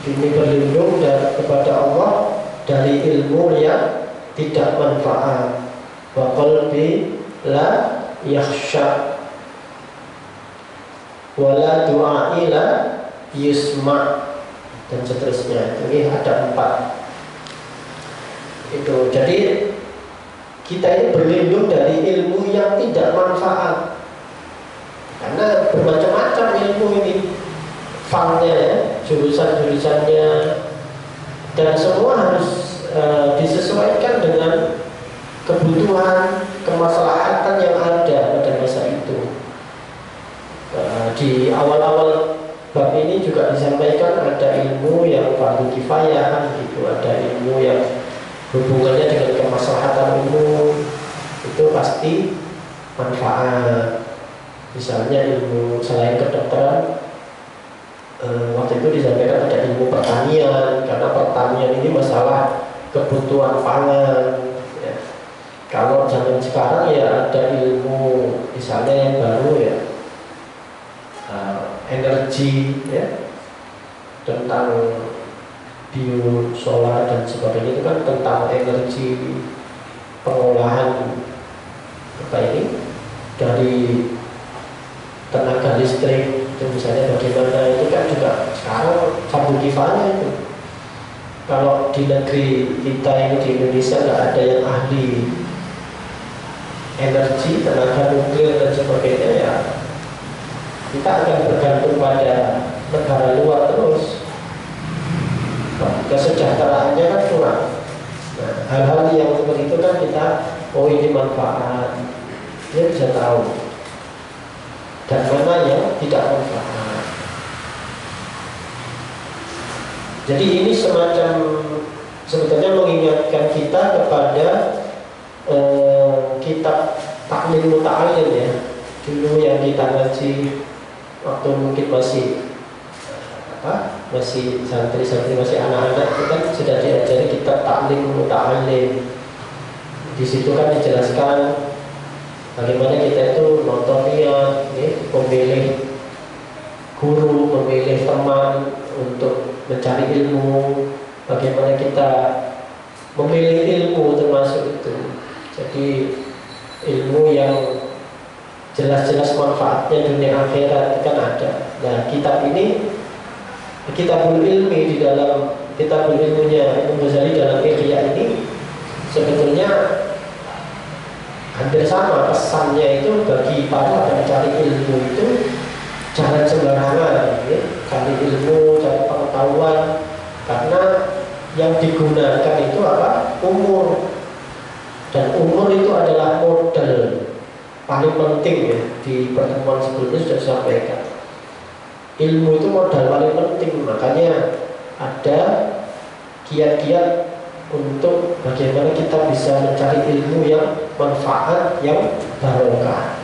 Ini berlindung kepada Allah dari ilmu yang tidak manfaat. Wa qalbi la yakhsha wala du'a'i la yusma, dan seterusnya. Ini ada 4 itu. Jadi kita ini berlindung dari ilmu yang tidak manfaat, karena bermacam-macam ilmu ini fangnya ya, jurusan-jurusannya, dan semua harus disesuaikan dengan kebutuhan, kemaslahatan yang ada pada masa itu. Di awal-awal bab ini juga disampaikan ada ilmu yang fardu kifayah gitu, ada ilmu yang hubungannya dengan kemaslahatan umum, itu pasti manfaat. Misalnya ilmu selain kedokteran, waktu itu disampaikan ada ilmu pertanian, karena pertanian ini masalah kebutuhan pangan ya. Kalau zaman sekarang ya ada ilmu misalnya yang baru ya, energi ya, tentang biosolar dan sebagainya, itu kan tentang energi pengolahan dari tenaga listrik itu, misalnya bagaimana, itu kan juga sekarang fardu kifayah itu. Kalau di negeri kita ini di Indonesia nggak ada yang ahli energi, tenaga nuklir dan sebagainya ya, kita akan bergantung pada negara luar terus. Kesejahteraannya kan kurang. Nah, hal-hal yang seperti itu kan kita, oh ini manfaat, dia bisa tahu, dan mana yang tidak manfaat. Jadi ini semacam sebetulnya mengingatkan kita kepada kitab Ta'lim Muta'alim ya, dulu yang kita ngaji waktu mungkin masih santri-santri, masih anak-anak, itu kan sudah diajari kitab Ta'lim Muta'alim. Di situ kan dijelaskan bagaimana kita itu notoriat, memilih guru, memilih teman untuk mencari ilmu, bagaimana kita memilih ilmu termasuk itu. Jadi ilmu yang jelas-jelas manfaatnya dunia akhirat kan ada. Nah, kitab ini, Kitabul Ilmi, di dalam Kitabul Ilmunya Imam Ghazali dalam Ihya ini sebetulnya hampir sama pesannya itu bagi para pencari ilmu itu, jangan sembarangan ya, cari ilmu, cari pengetahuan, karena yang digunakan itu apa? Umur, dan umur itu adalah modal paling penting ya. Di pertemuan sebelumnya sudah disampaikan, ilmu itu modal paling penting. Makanya ada kiat-kiat untuk bagaimana kita bisa mencari ilmu yang manfaat, yang barokah.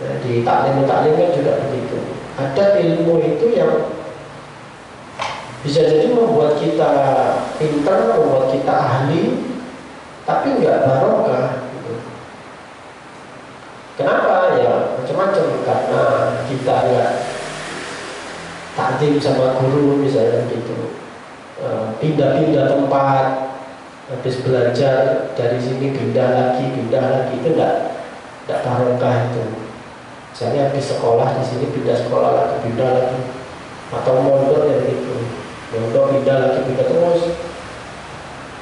Nah, di taklim kan juga begitu. Ada ilmu itu yang bisa jadi membuat kita pintar, membuat kita ahli, tapi nggak barokah gitu. Kenapa? Ya macam-macam, karena kita nggak taklim sama guru misalnya gitu, pindah-pindah tempat, habis belajar dari sini pindah lagi itu nggak barokah itu. Misalnya habis sekolah di sini pindah sekolah lagi, pindah lagi, atau mondok ya gitu, mondok pindah terus.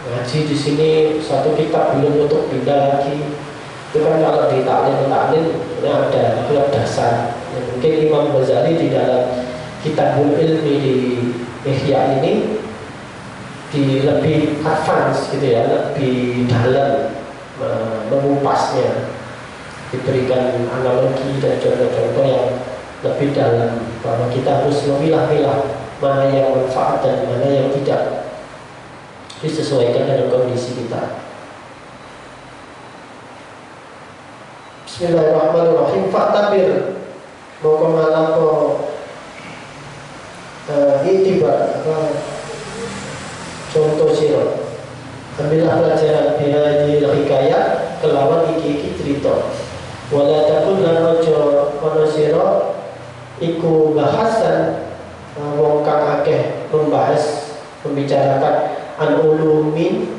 Ngaji di sini satu kitab belum untuk pindah lagi. Itu kan kalau di taklim ada klub dasar. Ya, mungkin Imam Ghazali di dalam Kitabul Ilmi di Ihya ini di lebih advance gitu ya, lebih dalam mengupasnya, diberikan analogi dan contoh-contoh yang lebih dalam, bahwa kita harus memilah-milah mana yang manfaat dan mana yang tidak, disesuaikan dengan kondisi kita. Bismillahirrahmanirrahim. Fa'tabir moko malako itibar contoh siro. Ambillah pelajaran bihadi hikayat kelawan iki cerita. Wala takun lan ojo ono siro iku bahasan wong kang akeh membicarakan an ulumin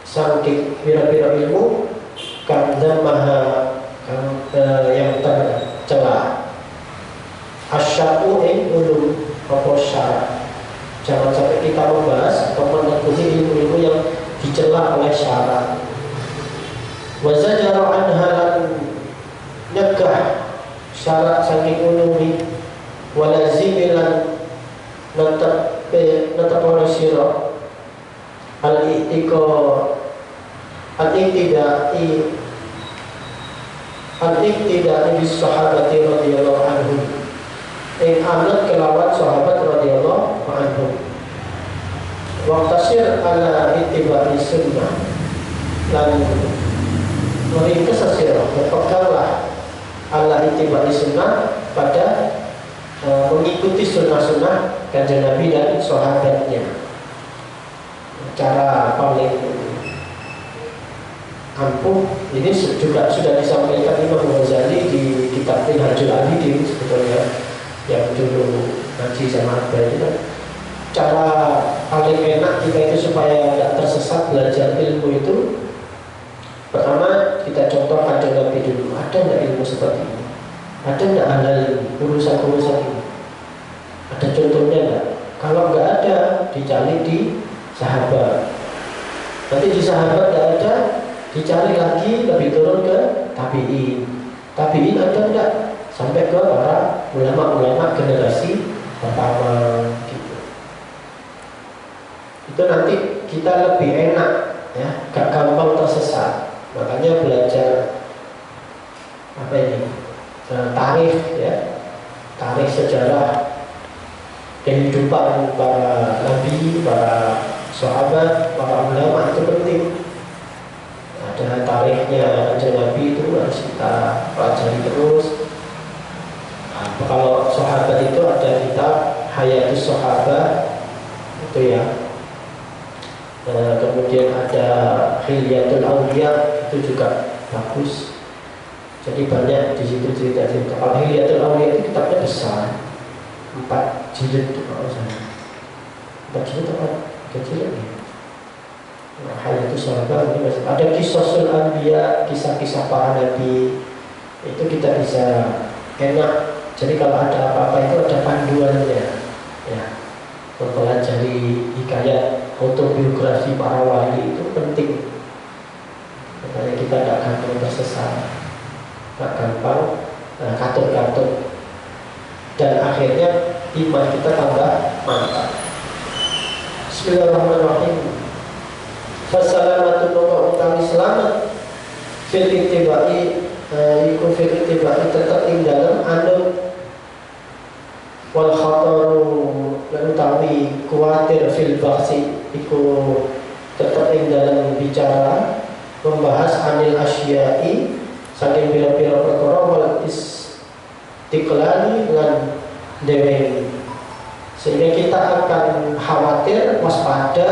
saking pira-pira ilmu kang maha yang tercela. Asya'u in ulum apa syarat. Jangan sampai kita membahas atau menekuni ilmu-ilmu yang dicela oleh syarat. Wa zajara anha lan nyegah syarat saking ulumi, wa lazimilan netep ora sira al-iktidai bis sahabati radhiyallahu anhum, anut kelawan sahabat radhiyallahu anhum. Waqtasir ala ittiba'i sunnah, lan meringkas sira, berpeganglah ala ittiba'i sunnah, pada mengikuti sunnah-sunnah kanjeng Nabi dan sahabatnya. Cara paling ampuh ini juga sudah disampaikan Imam Ghazali di kitab Minhajul Abidin sebetulnya, yang dulu ngaji sama Abah itu kan. Cara paling enak kita itu supaya tidak tersesat belajar ilmu itu, pertama kita contoh kanjeng Nabi dulu. Ada nggak ilmu seperti ini? Ada nggak halal ini, urusan-urusan ini? Ada contohnya nggak? Kalau nggak ada, dicari di sahabat. Nanti di sahabat nggak ada, dicari lagi, lebih turun ke tabi'in. Tabi'in ada enggak? Sampai ke para ulama-ulama generasi pertama gitu. Itu nanti kita lebih enak ya, gak gampang tersesat. Makanya belajar apa ini? Tarikh ya. Tarikh sejarah kehidupan para nabi, para sahabat, para ulama itu penting. Ada tarikhnya kanjeng Nabi itu harus kita pelajari terus. Kalau sahabat itu ada kitab Hayatus Sahabat itu ya. Kemudian ada Hilyatul Awliya, itu juga bagus. Jadi banyak di situ cerita-cerita. Kalau Hilyatul Awliya itu kitabnya besar, 4 jilid itu kalau saya. 4 jilid apa? 3 jilid ya. Hayatus Sahabat ini masih ada Qisasul Anbiya, kisah-kisah para nabi. Itu kita bisa enak. Jadi kalau ada apa-apa itu ada panduannya ya. Mempelajari hikayat autobiografi para wali itu penting. Makanya kita gak gampang tersesat, gak gampang katut-katut, dan akhirnya iman kita tambah mantap. Bismillahirrahmanirrahim. Fasalamatu moko utawi selamat fil ittibai iku fil ittibai tetap ing dalem anut wal khataru lan utawi kuwatir fil bahsi iku tetap ing dalem bicara membahas anil asyai saking pira-pira perkara wal tiklali lan deweni, sehingga kita akan khawatir, waspada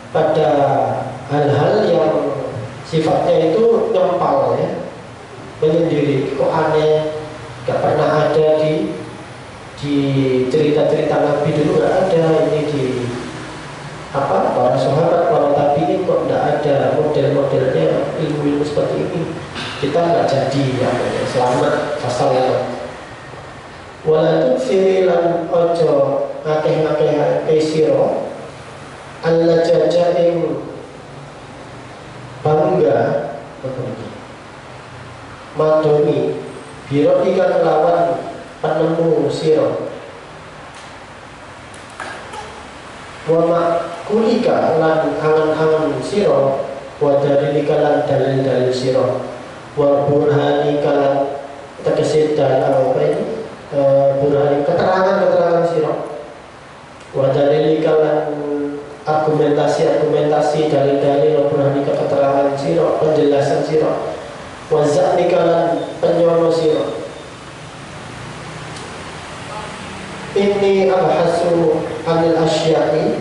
pada hal-hal yang sifatnya itu nyempal ya, menyendiri. Kok aneh, gak pernah ada di cerita-cerita Nabi dulu, gak ada. Ini di para sahabat, para tabiin kok gak ada model-modelnya ilmu-ilmu seperti ini. Kita gak jadi ya, selamat masalah. Wala tuksiran ojo ngakeh-ngakeh sira alla jajaing bangga madomi biro ikan lawan penemu sira wa makulika lan angan-angan sira wa dalilika lan dalil-dalil sira wa burhanika lan tegese dalil apa ini burhani keterangan sira wa dalilika lan argumentasi dalil-dalil burhani keterangan sira penjelasan sira wa za'nika lan penyono sira. Ini abhasu anil asya'i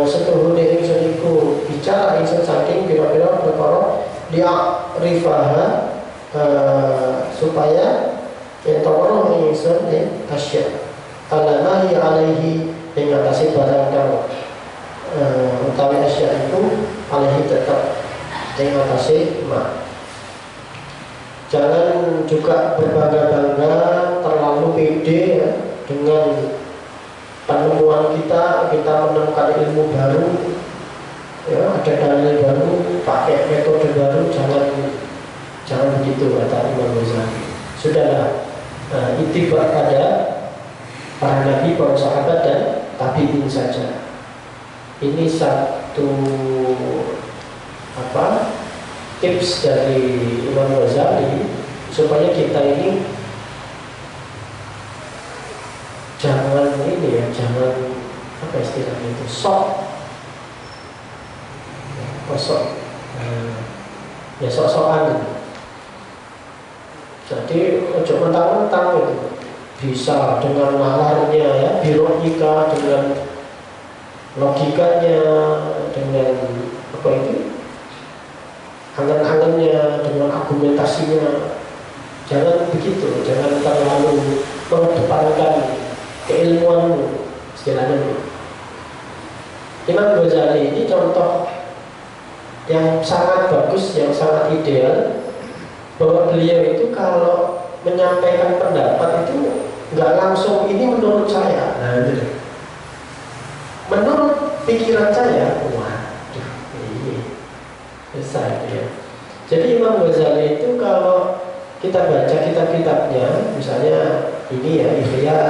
setuhune ingsun iku bicara ingsun saking pira-pira perkara di'rifaha supaya entoro ingsun asya' alamahi alaihi ing atase barang kang utawi asya' itu alaihi tetap ing atase ma. Jangan juga berbangga-bangga terlalu pede ya, dengan penemuan kita menemukan ilmu baru ya, ada dalil baru, pakai metode baru. Jangan begitu kata Imam Ghazali. Sudahlah, ittiba pada para nabi, para sahabat dan tabi'in saja. Ini satu tips dari Imam Ghazali supaya kita ini jangan apa istilahnya itu sok sok-sokan. Jadi ojo mentang-mentang itu bisa dengan nalarnya ya, birokika, dengan logikanya, dengan angan-angannya, dengan argumentasinya. Jangan begitu, jangan terlalu mengedepankan keilmuanmu, istilahnya. Imam Ghazali ini contoh yang sangat bagus, yang sangat ideal, bahwa beliau itu kalau menyampaikan pendapat itu nggak langsung ini menurut saya, menurut pikiran saya. Waduh, ini besar ya. Jadi Imam Ghazali itu kalau kita baca kitab-kitabnya, misalnya ini ya, Ihya,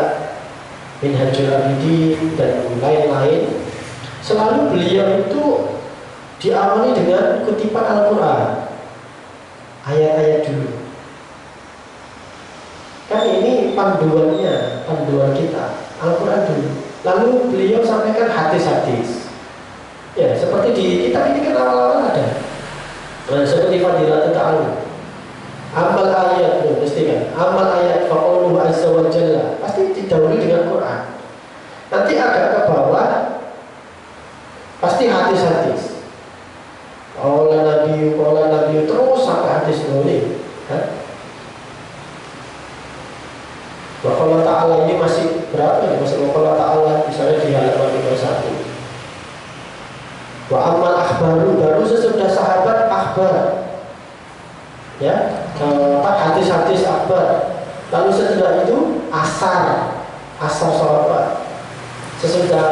Minhajul Abidin dan lain-lain, selalu beliau itu diawali dengan kutipan Al-Quran, ayat-ayat dulu. Kan ini panduan kita, Al-Quran dulu. Lalu beliau sampaikan hadis-hadis. Ya, seperti di kitab ini kan awal-awal ada. Nah, seperti Fadilatul Ta'alum. Amal ayat, mesti kan. Amal ayat faqauluhu azza wa jalla. Pasti didahului dengan Quran. Nanti agak ke bawah pasti hadis-hadis. Qala Nabi terus sampai hadis ini, kan? Wa qala ta'ala ini masih berapa ya? Masih wa qala ta'ala misalnya di halaman 51. Wa amal akhbaru, baru sesudah sahabat akhbar. Ya, hadis-hadis akhbar. Lalu setelah itu asar sahabat. Sesudah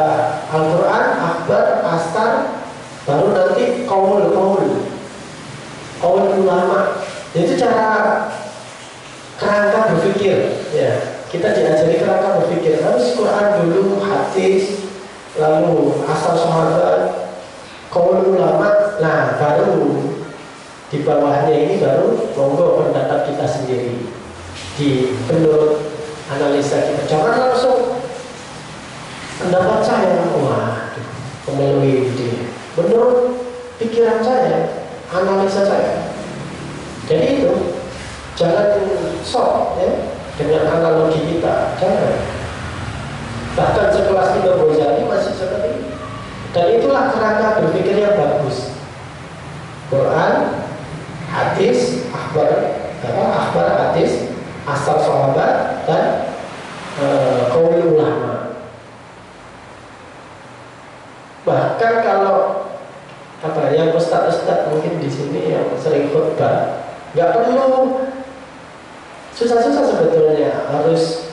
Al-Quran, akhbar, asar, baru nanti qaul ulama. Itu cara kerangka berpikir ya. Kita diajari kerangka berpikir. Harus Quran dulu, hadis, lalu asar sahabat, qaul ulama. Nah, baru di bawahnya ini baru monggo pendapat kita sendiri. Di menurut analisa kita, jangan langsung pendapat saya, melalui ide. Menurut pikiran saya, analisa saya. Jadi itu jangan sok ya. dengan analogi kita, jangan. Bahkan sekelas Imam Ghazali masih seperti ini. Dan itulah kerangka berpikir yang bagus. Quran, hadis, akhbar hadis, asal sahabat, dan qaul ulama. Bahkan kalau yang ustaz-ustaz mungkin di sini yang sering khutbah, nggak perlu susah-susah sebetulnya harus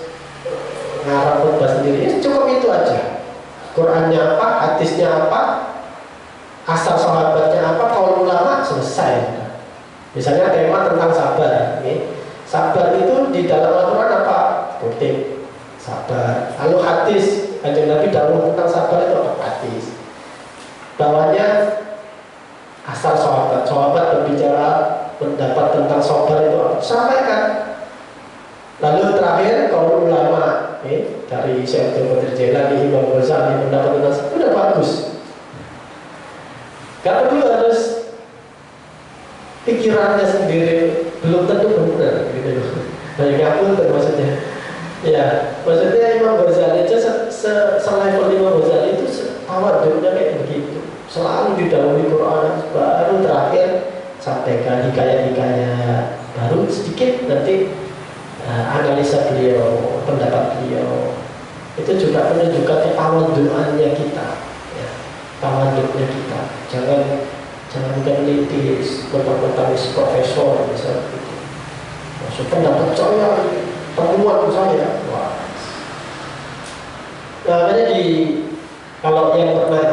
ngarang khutbah sendiri. Cukup itu aja. Qurannya apa, hadisnya apa, asal sahabatnya apa, qaul ulama, selesai. Misalnya tema tentang sabar. Sabar itu di dalam Al-Quran apa? Kutip sabar. Lalu hadis, Kanjeng Nabi dahulu tentang sabar itu apa? Hadis. Bawahnya asal sahabat berbicara pendapat tentang sabar itu apa? Sampaikan. Lalu terakhir qaul ulama, dari Syekh Abdul Qadir Jailani, Imam Ghazali, pendapat tentang sabar, itu udah bagus. Gak perlu harus pikirannya sendiri, belum tentu benar gitu. Banyak ngapun maksudnya. Ya, maksudnya Imam Ghazali aja selevel Imam Ghazali itu tawaduknya kayak begitu. Selalu didahului Quran, baru terakhir sampaikan hikayat-hikayat, baru sedikit nanti analisa beliau, pendapat beliau. Itu juga menunjukkan tawadukannya kita, ya, tawaduknya kita. Jangan meneliti tentang profesor misalnya gitu. Maksud pendapat saya, temuan saya, wah. Nah, makanya kalau yang pernah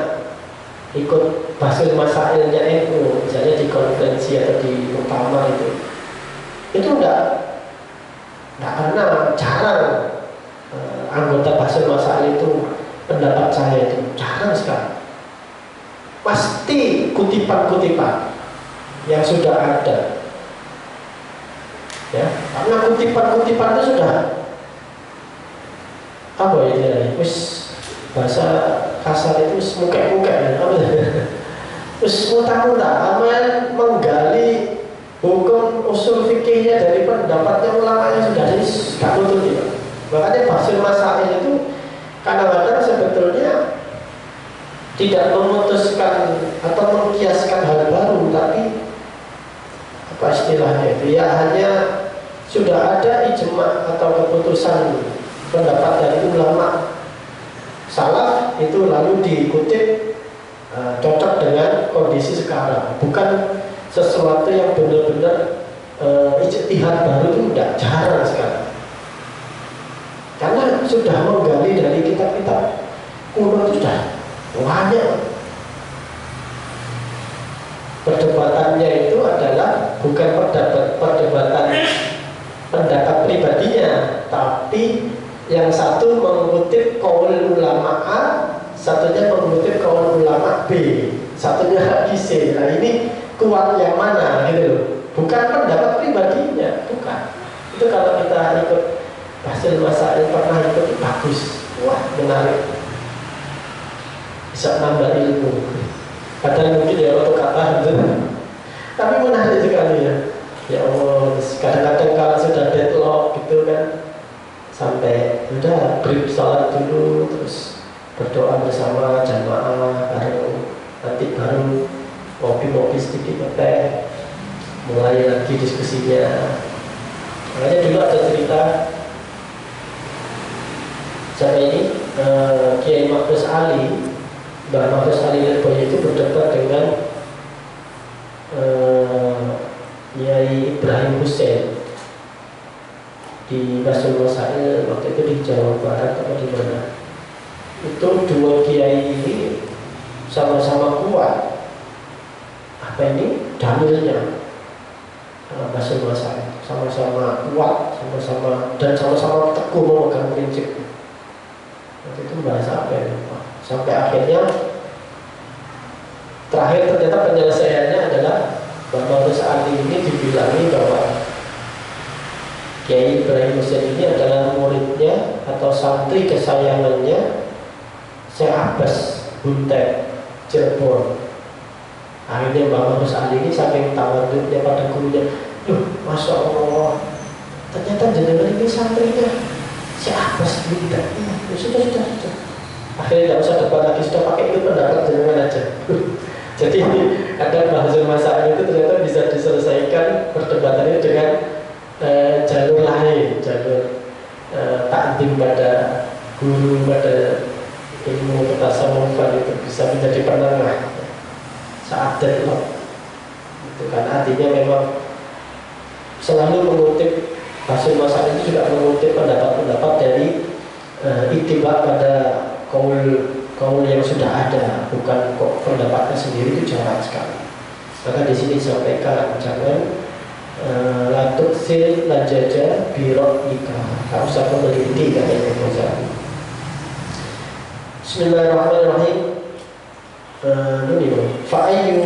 ikut Basil Masailnya NU, misalnya di konferensi atau di utama itu enggak karena jarang anggota Basil Masail itu pendapat saya itu jarang sekali. Pasti kutipan-kutipan yang sudah ada, ya, karena kutipan-kutipan itu sudah apa ya, bahasa kasar itu mukek-mukek, terus mudah-mudah aman menggali hukum usul fikihnya dari pendapatnya ulama yang sudah jadi gak nutup ya. Makanya Basil Masail itu kadang-kadang sebetulnya tidak memutuskan atau mengkiaskan hal baru, tapi apa istilahnya itu ya, hanya sudah ada ijma atau keputusan pendapat dari ulama salaf itu lalu dikutip cocok dengan kondisi sekarang, bukan sesuatu yang benar-benar ijtihad baru. Itu tidak, jarang sekali, karena sudah menggali dari kitab-kitab kuno itu sudah banyak. Perdebatannya itu adalah bukan perdebatan pendapat pribadinya, tapi yang satu mengutip qaul ulama A, satunya mengutip qaul ulama B, satunya lagi C. Nah, ini kuat yang mana gitu loh. Bukan pendapat pribadinya, bukan. Itu kalau kita ikut Basil Masail, pernah ikut, bagus, wah menarik, bisa nambah ilmu. Kadang mungkin ya untuk kata itu, tapi menarik sekali ya. Ya Allah, kadang-kadang kalau sudah deadlock gitu kan, sampai udah break salat dulu, terus berdoa bersama jamaah bareng, nanti baru ngopi-ngopi sedikit teh, mulai lagi diskusinya. Makanya dulu ada cerita siapa ini, Kiai Mahfuz Ali, Mbah Mahfuz Ali Lirboyo itu berdebat dengan Kiai Ibrahim Hussein di Basul Masail waktu itu di Jawa Barat atau di mana. Itu dua kiai ini sama-sama kuat dalilnya Basul Masail, sama-sama kuat, sama-sama dan sama-sama teguh memegang prinsip. Waktu itu bahasa apa ya? Sampai akhirnya terakhir ternyata penyelesaiannya adalah bahwa saat ini dibilangi bahwa Kiai Ibrahim Hussein ini adalah muridnya atau santri kesayangannya Syekh Abbas Buntet Cirebon. Akhirnya Mbak Mahfuz Ali ini saking tawaduknya pada gurunya, masya Allah, ternyata ternyata jenengan ini santrinya siapa sih tidak? Sudah. Akhirnya tidak usah debat lagi, sudah pakai itu pendapat jenengan aja. Jadi ada bahasa masalah itu ternyata bisa diselesaikan perdebatannya dengan jalur lain, jalur takdim pada guru, pada ilmu ketasawufan itu bisa menjadi penengah saat deadlock. Itu kan artinya memang selalu mengutip hasil masalah itu juga mengutip pendapat-pendapat dari ittiba pada kaul yang sudah ada, bukan kok pendapatnya sendiri, itu jarang sekali. Maka di sini disampaikan jangan latuk sil lajaja birok nikah, tak usah meneliti katanya Ghazali. Bismillahirrahmanirrahim. Ini fa'ayu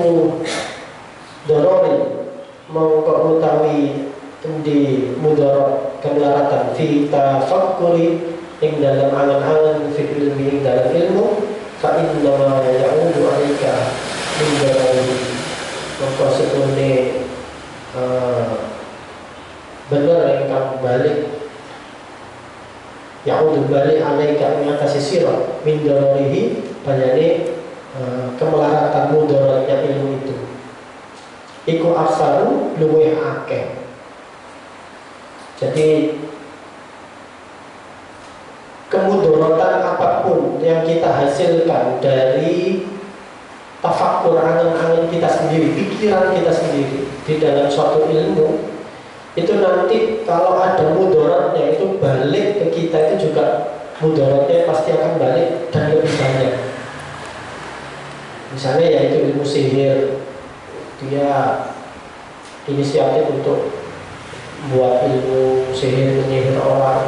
dorori mau kau utawi di mudarat kemelaratan fi tafakkuri ing dalam angan-angan fi ilmi ing dalam ilmu fa innama ya'udu alaika min darari maka sebenarnya benar yang kamu balik ya'udu balik alaika mengatasi sirah min dararihi banyaknya kemelaratan mudaratnya ilmu itu iku aksaru luweh akeh. Jadi kemudorotan apapun yang kita hasilkan dari tafakkur angan-angan kita sendiri, pikiran kita sendiri di dalam suatu ilmu, itu nanti kalau ada mudaratnya itu balik ke kita, itu juga mudaratnya pasti akan balik dan lebih banyak. Misalnya yaitu ilmu sihir, dia inisiatif untuk buat ilmu sihir, menyihir orang,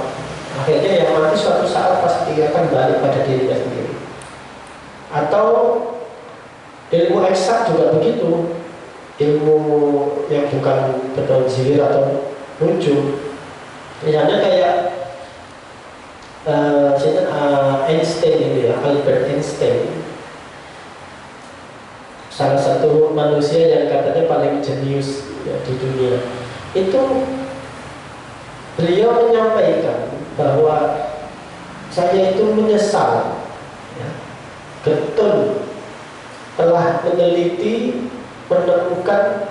akhirnya yang nanti suatu saat pasti akan balik pada dirinya sendiri. Atau ilmu eksak juga begitu, ilmu yang bukan betul sihir atau nujum. Misalnya kayak Einstein ini ya, Albert Einstein, salah satu manusia yang katanya paling jenius ya, di dunia. Itu beliau menyampaikan bahwa saya itu menyesal ya, betul telah meneliti, menemukan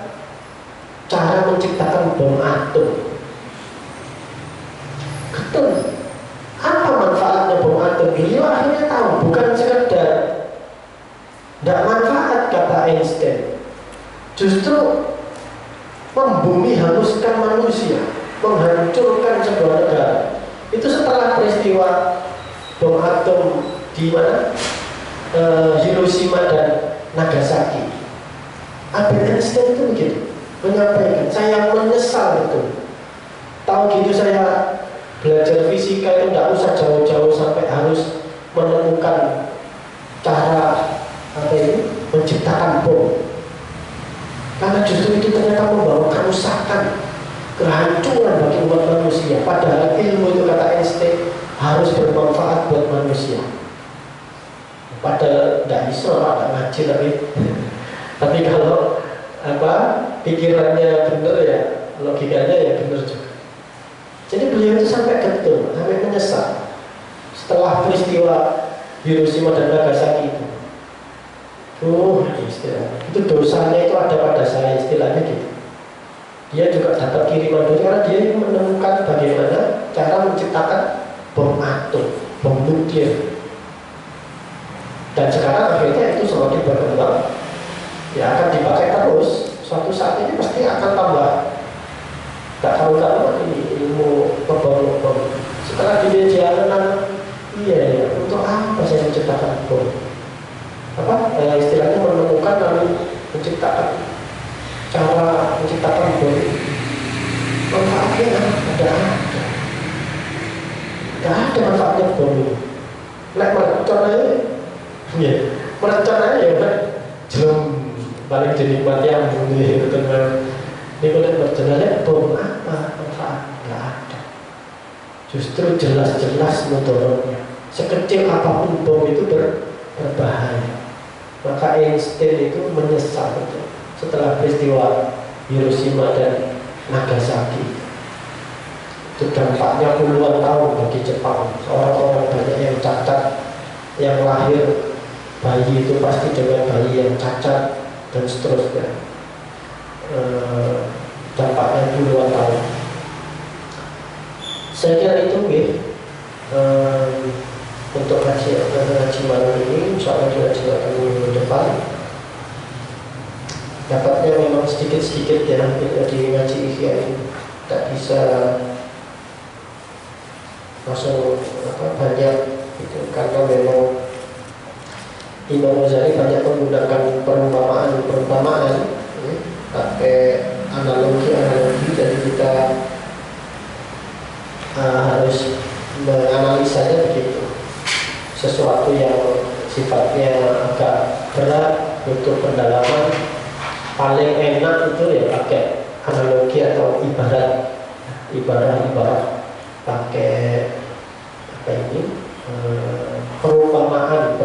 cara menciptakan bom atom. Betul. Apa manfaatnya bom atom? Beliau akhirnya tahu, bukan sekedar tidak manfaat kata Einstein, justru membumi hanguskan manusia, menghancurkan sebuah negara. Itu setelah peristiwa bom atom di mana Hiroshima dan Nagasaki. Albert Einstein itu begitu menyampaikan, saya menyesal betul. Tahu gitu saya belajar fisika itu tidak usah jauh-jauh sampai harus menemukan cara menciptakan bom. Karena justru itu ternyata membawa kerusakan, kehancuran bagi umat manusia. Padahal ilmu itu kata Einstein harus bermanfaat buat manusia. Padahal tidak bisa tidak ngaji tapi kalau pikirannya benar ya, logikanya ya benar juga. Jadi beliau itu sampai betul, sampai menyesal setelah peristiwa Hiroshima dan Nagasaki itu. Istilahnya itu dosanya itu ada pada saya, istilahnya gitu. Dia juga dapat kiriman dosa karena dia menemukan bagaimana cara menciptakan bom atom, bom nuklir. Dan sekarang akhirnya itu semakin berkembang, ya akan dipakai terus. Suatu saat ini pasti akan tambah. Tak tahu ini ilmu bom. Setelah di meja iya, untuk apa saya menciptakan bom? Istilahnya menemukan lalu menciptakan cara menciptakan bom. Manfaatnya ada manfaatnya bom ini. Lek merencananya ya belum paling dinikmati yang bunyi dengan ini kalau berjalannya bom apa manfaat nggak ada. Justru jelas-jelas mudaratnya. Sekecil apapun bom itu berbahaya. Maka Einstein itu menyesal betul setelah peristiwa Hiroshima dan Nagasaki. Itu dampaknya puluhan tahun bagi Jepang. Orang-orang banyak yang cacat, yang lahir bayi itu pasti dengan bayi yang cacat dan seterusnya. Dampaknya puluhan tahun. Saya kira itu untuk ngaji malam ini. Insya Allah dilanjutkan minggu depan. Dapatnya memang sedikit-sedikit ya di ngaji Ihya ini, tak bisa langsung banyak itu, karena memang Imam Ghazali banyak menggunakan perumpamaan ya, pakai analogi, jadi kita harus menganalisanya begitu. Sesuatu yang sifatnya agak berat, butuh pendalaman, paling enak itu ya pakai analogi atau ibarat pakai apa ini perumpamaan.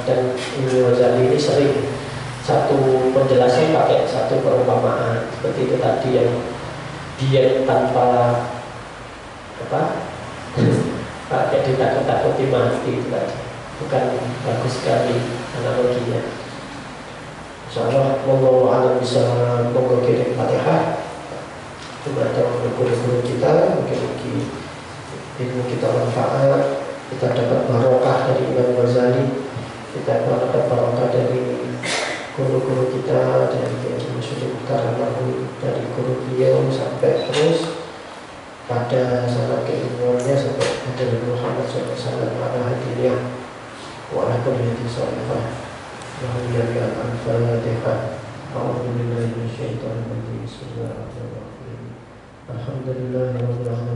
Dan Imam Ghazali ini sering satu penjelasan pakai satu perumpamaan, seperti itu tadi yang diet tanpa pakai ditakut-takuti mati itu tadi, bukan bagus sekali analoginya. Insyaallah monggo anak bisa monggo kirim Fatihah kepada guru-guru kita, mungkin ilmu kita manfaat, kita dapat barokah dari Imam Ghazali, kita dapat barokah dari guru-guru kita, dari Kiai Muslim Karamahu, dari guru beliau sampai terus pada sanad keilmuannya sampai pada Muhammad SAW ala hadiyah wa ala kulli sholihah. Alhamdulillah al-Fatihah. A'udzu billahi minasyaitonir rajim. Bismillahirrahmanirrahim. Alhamdulillahirabbil alamin.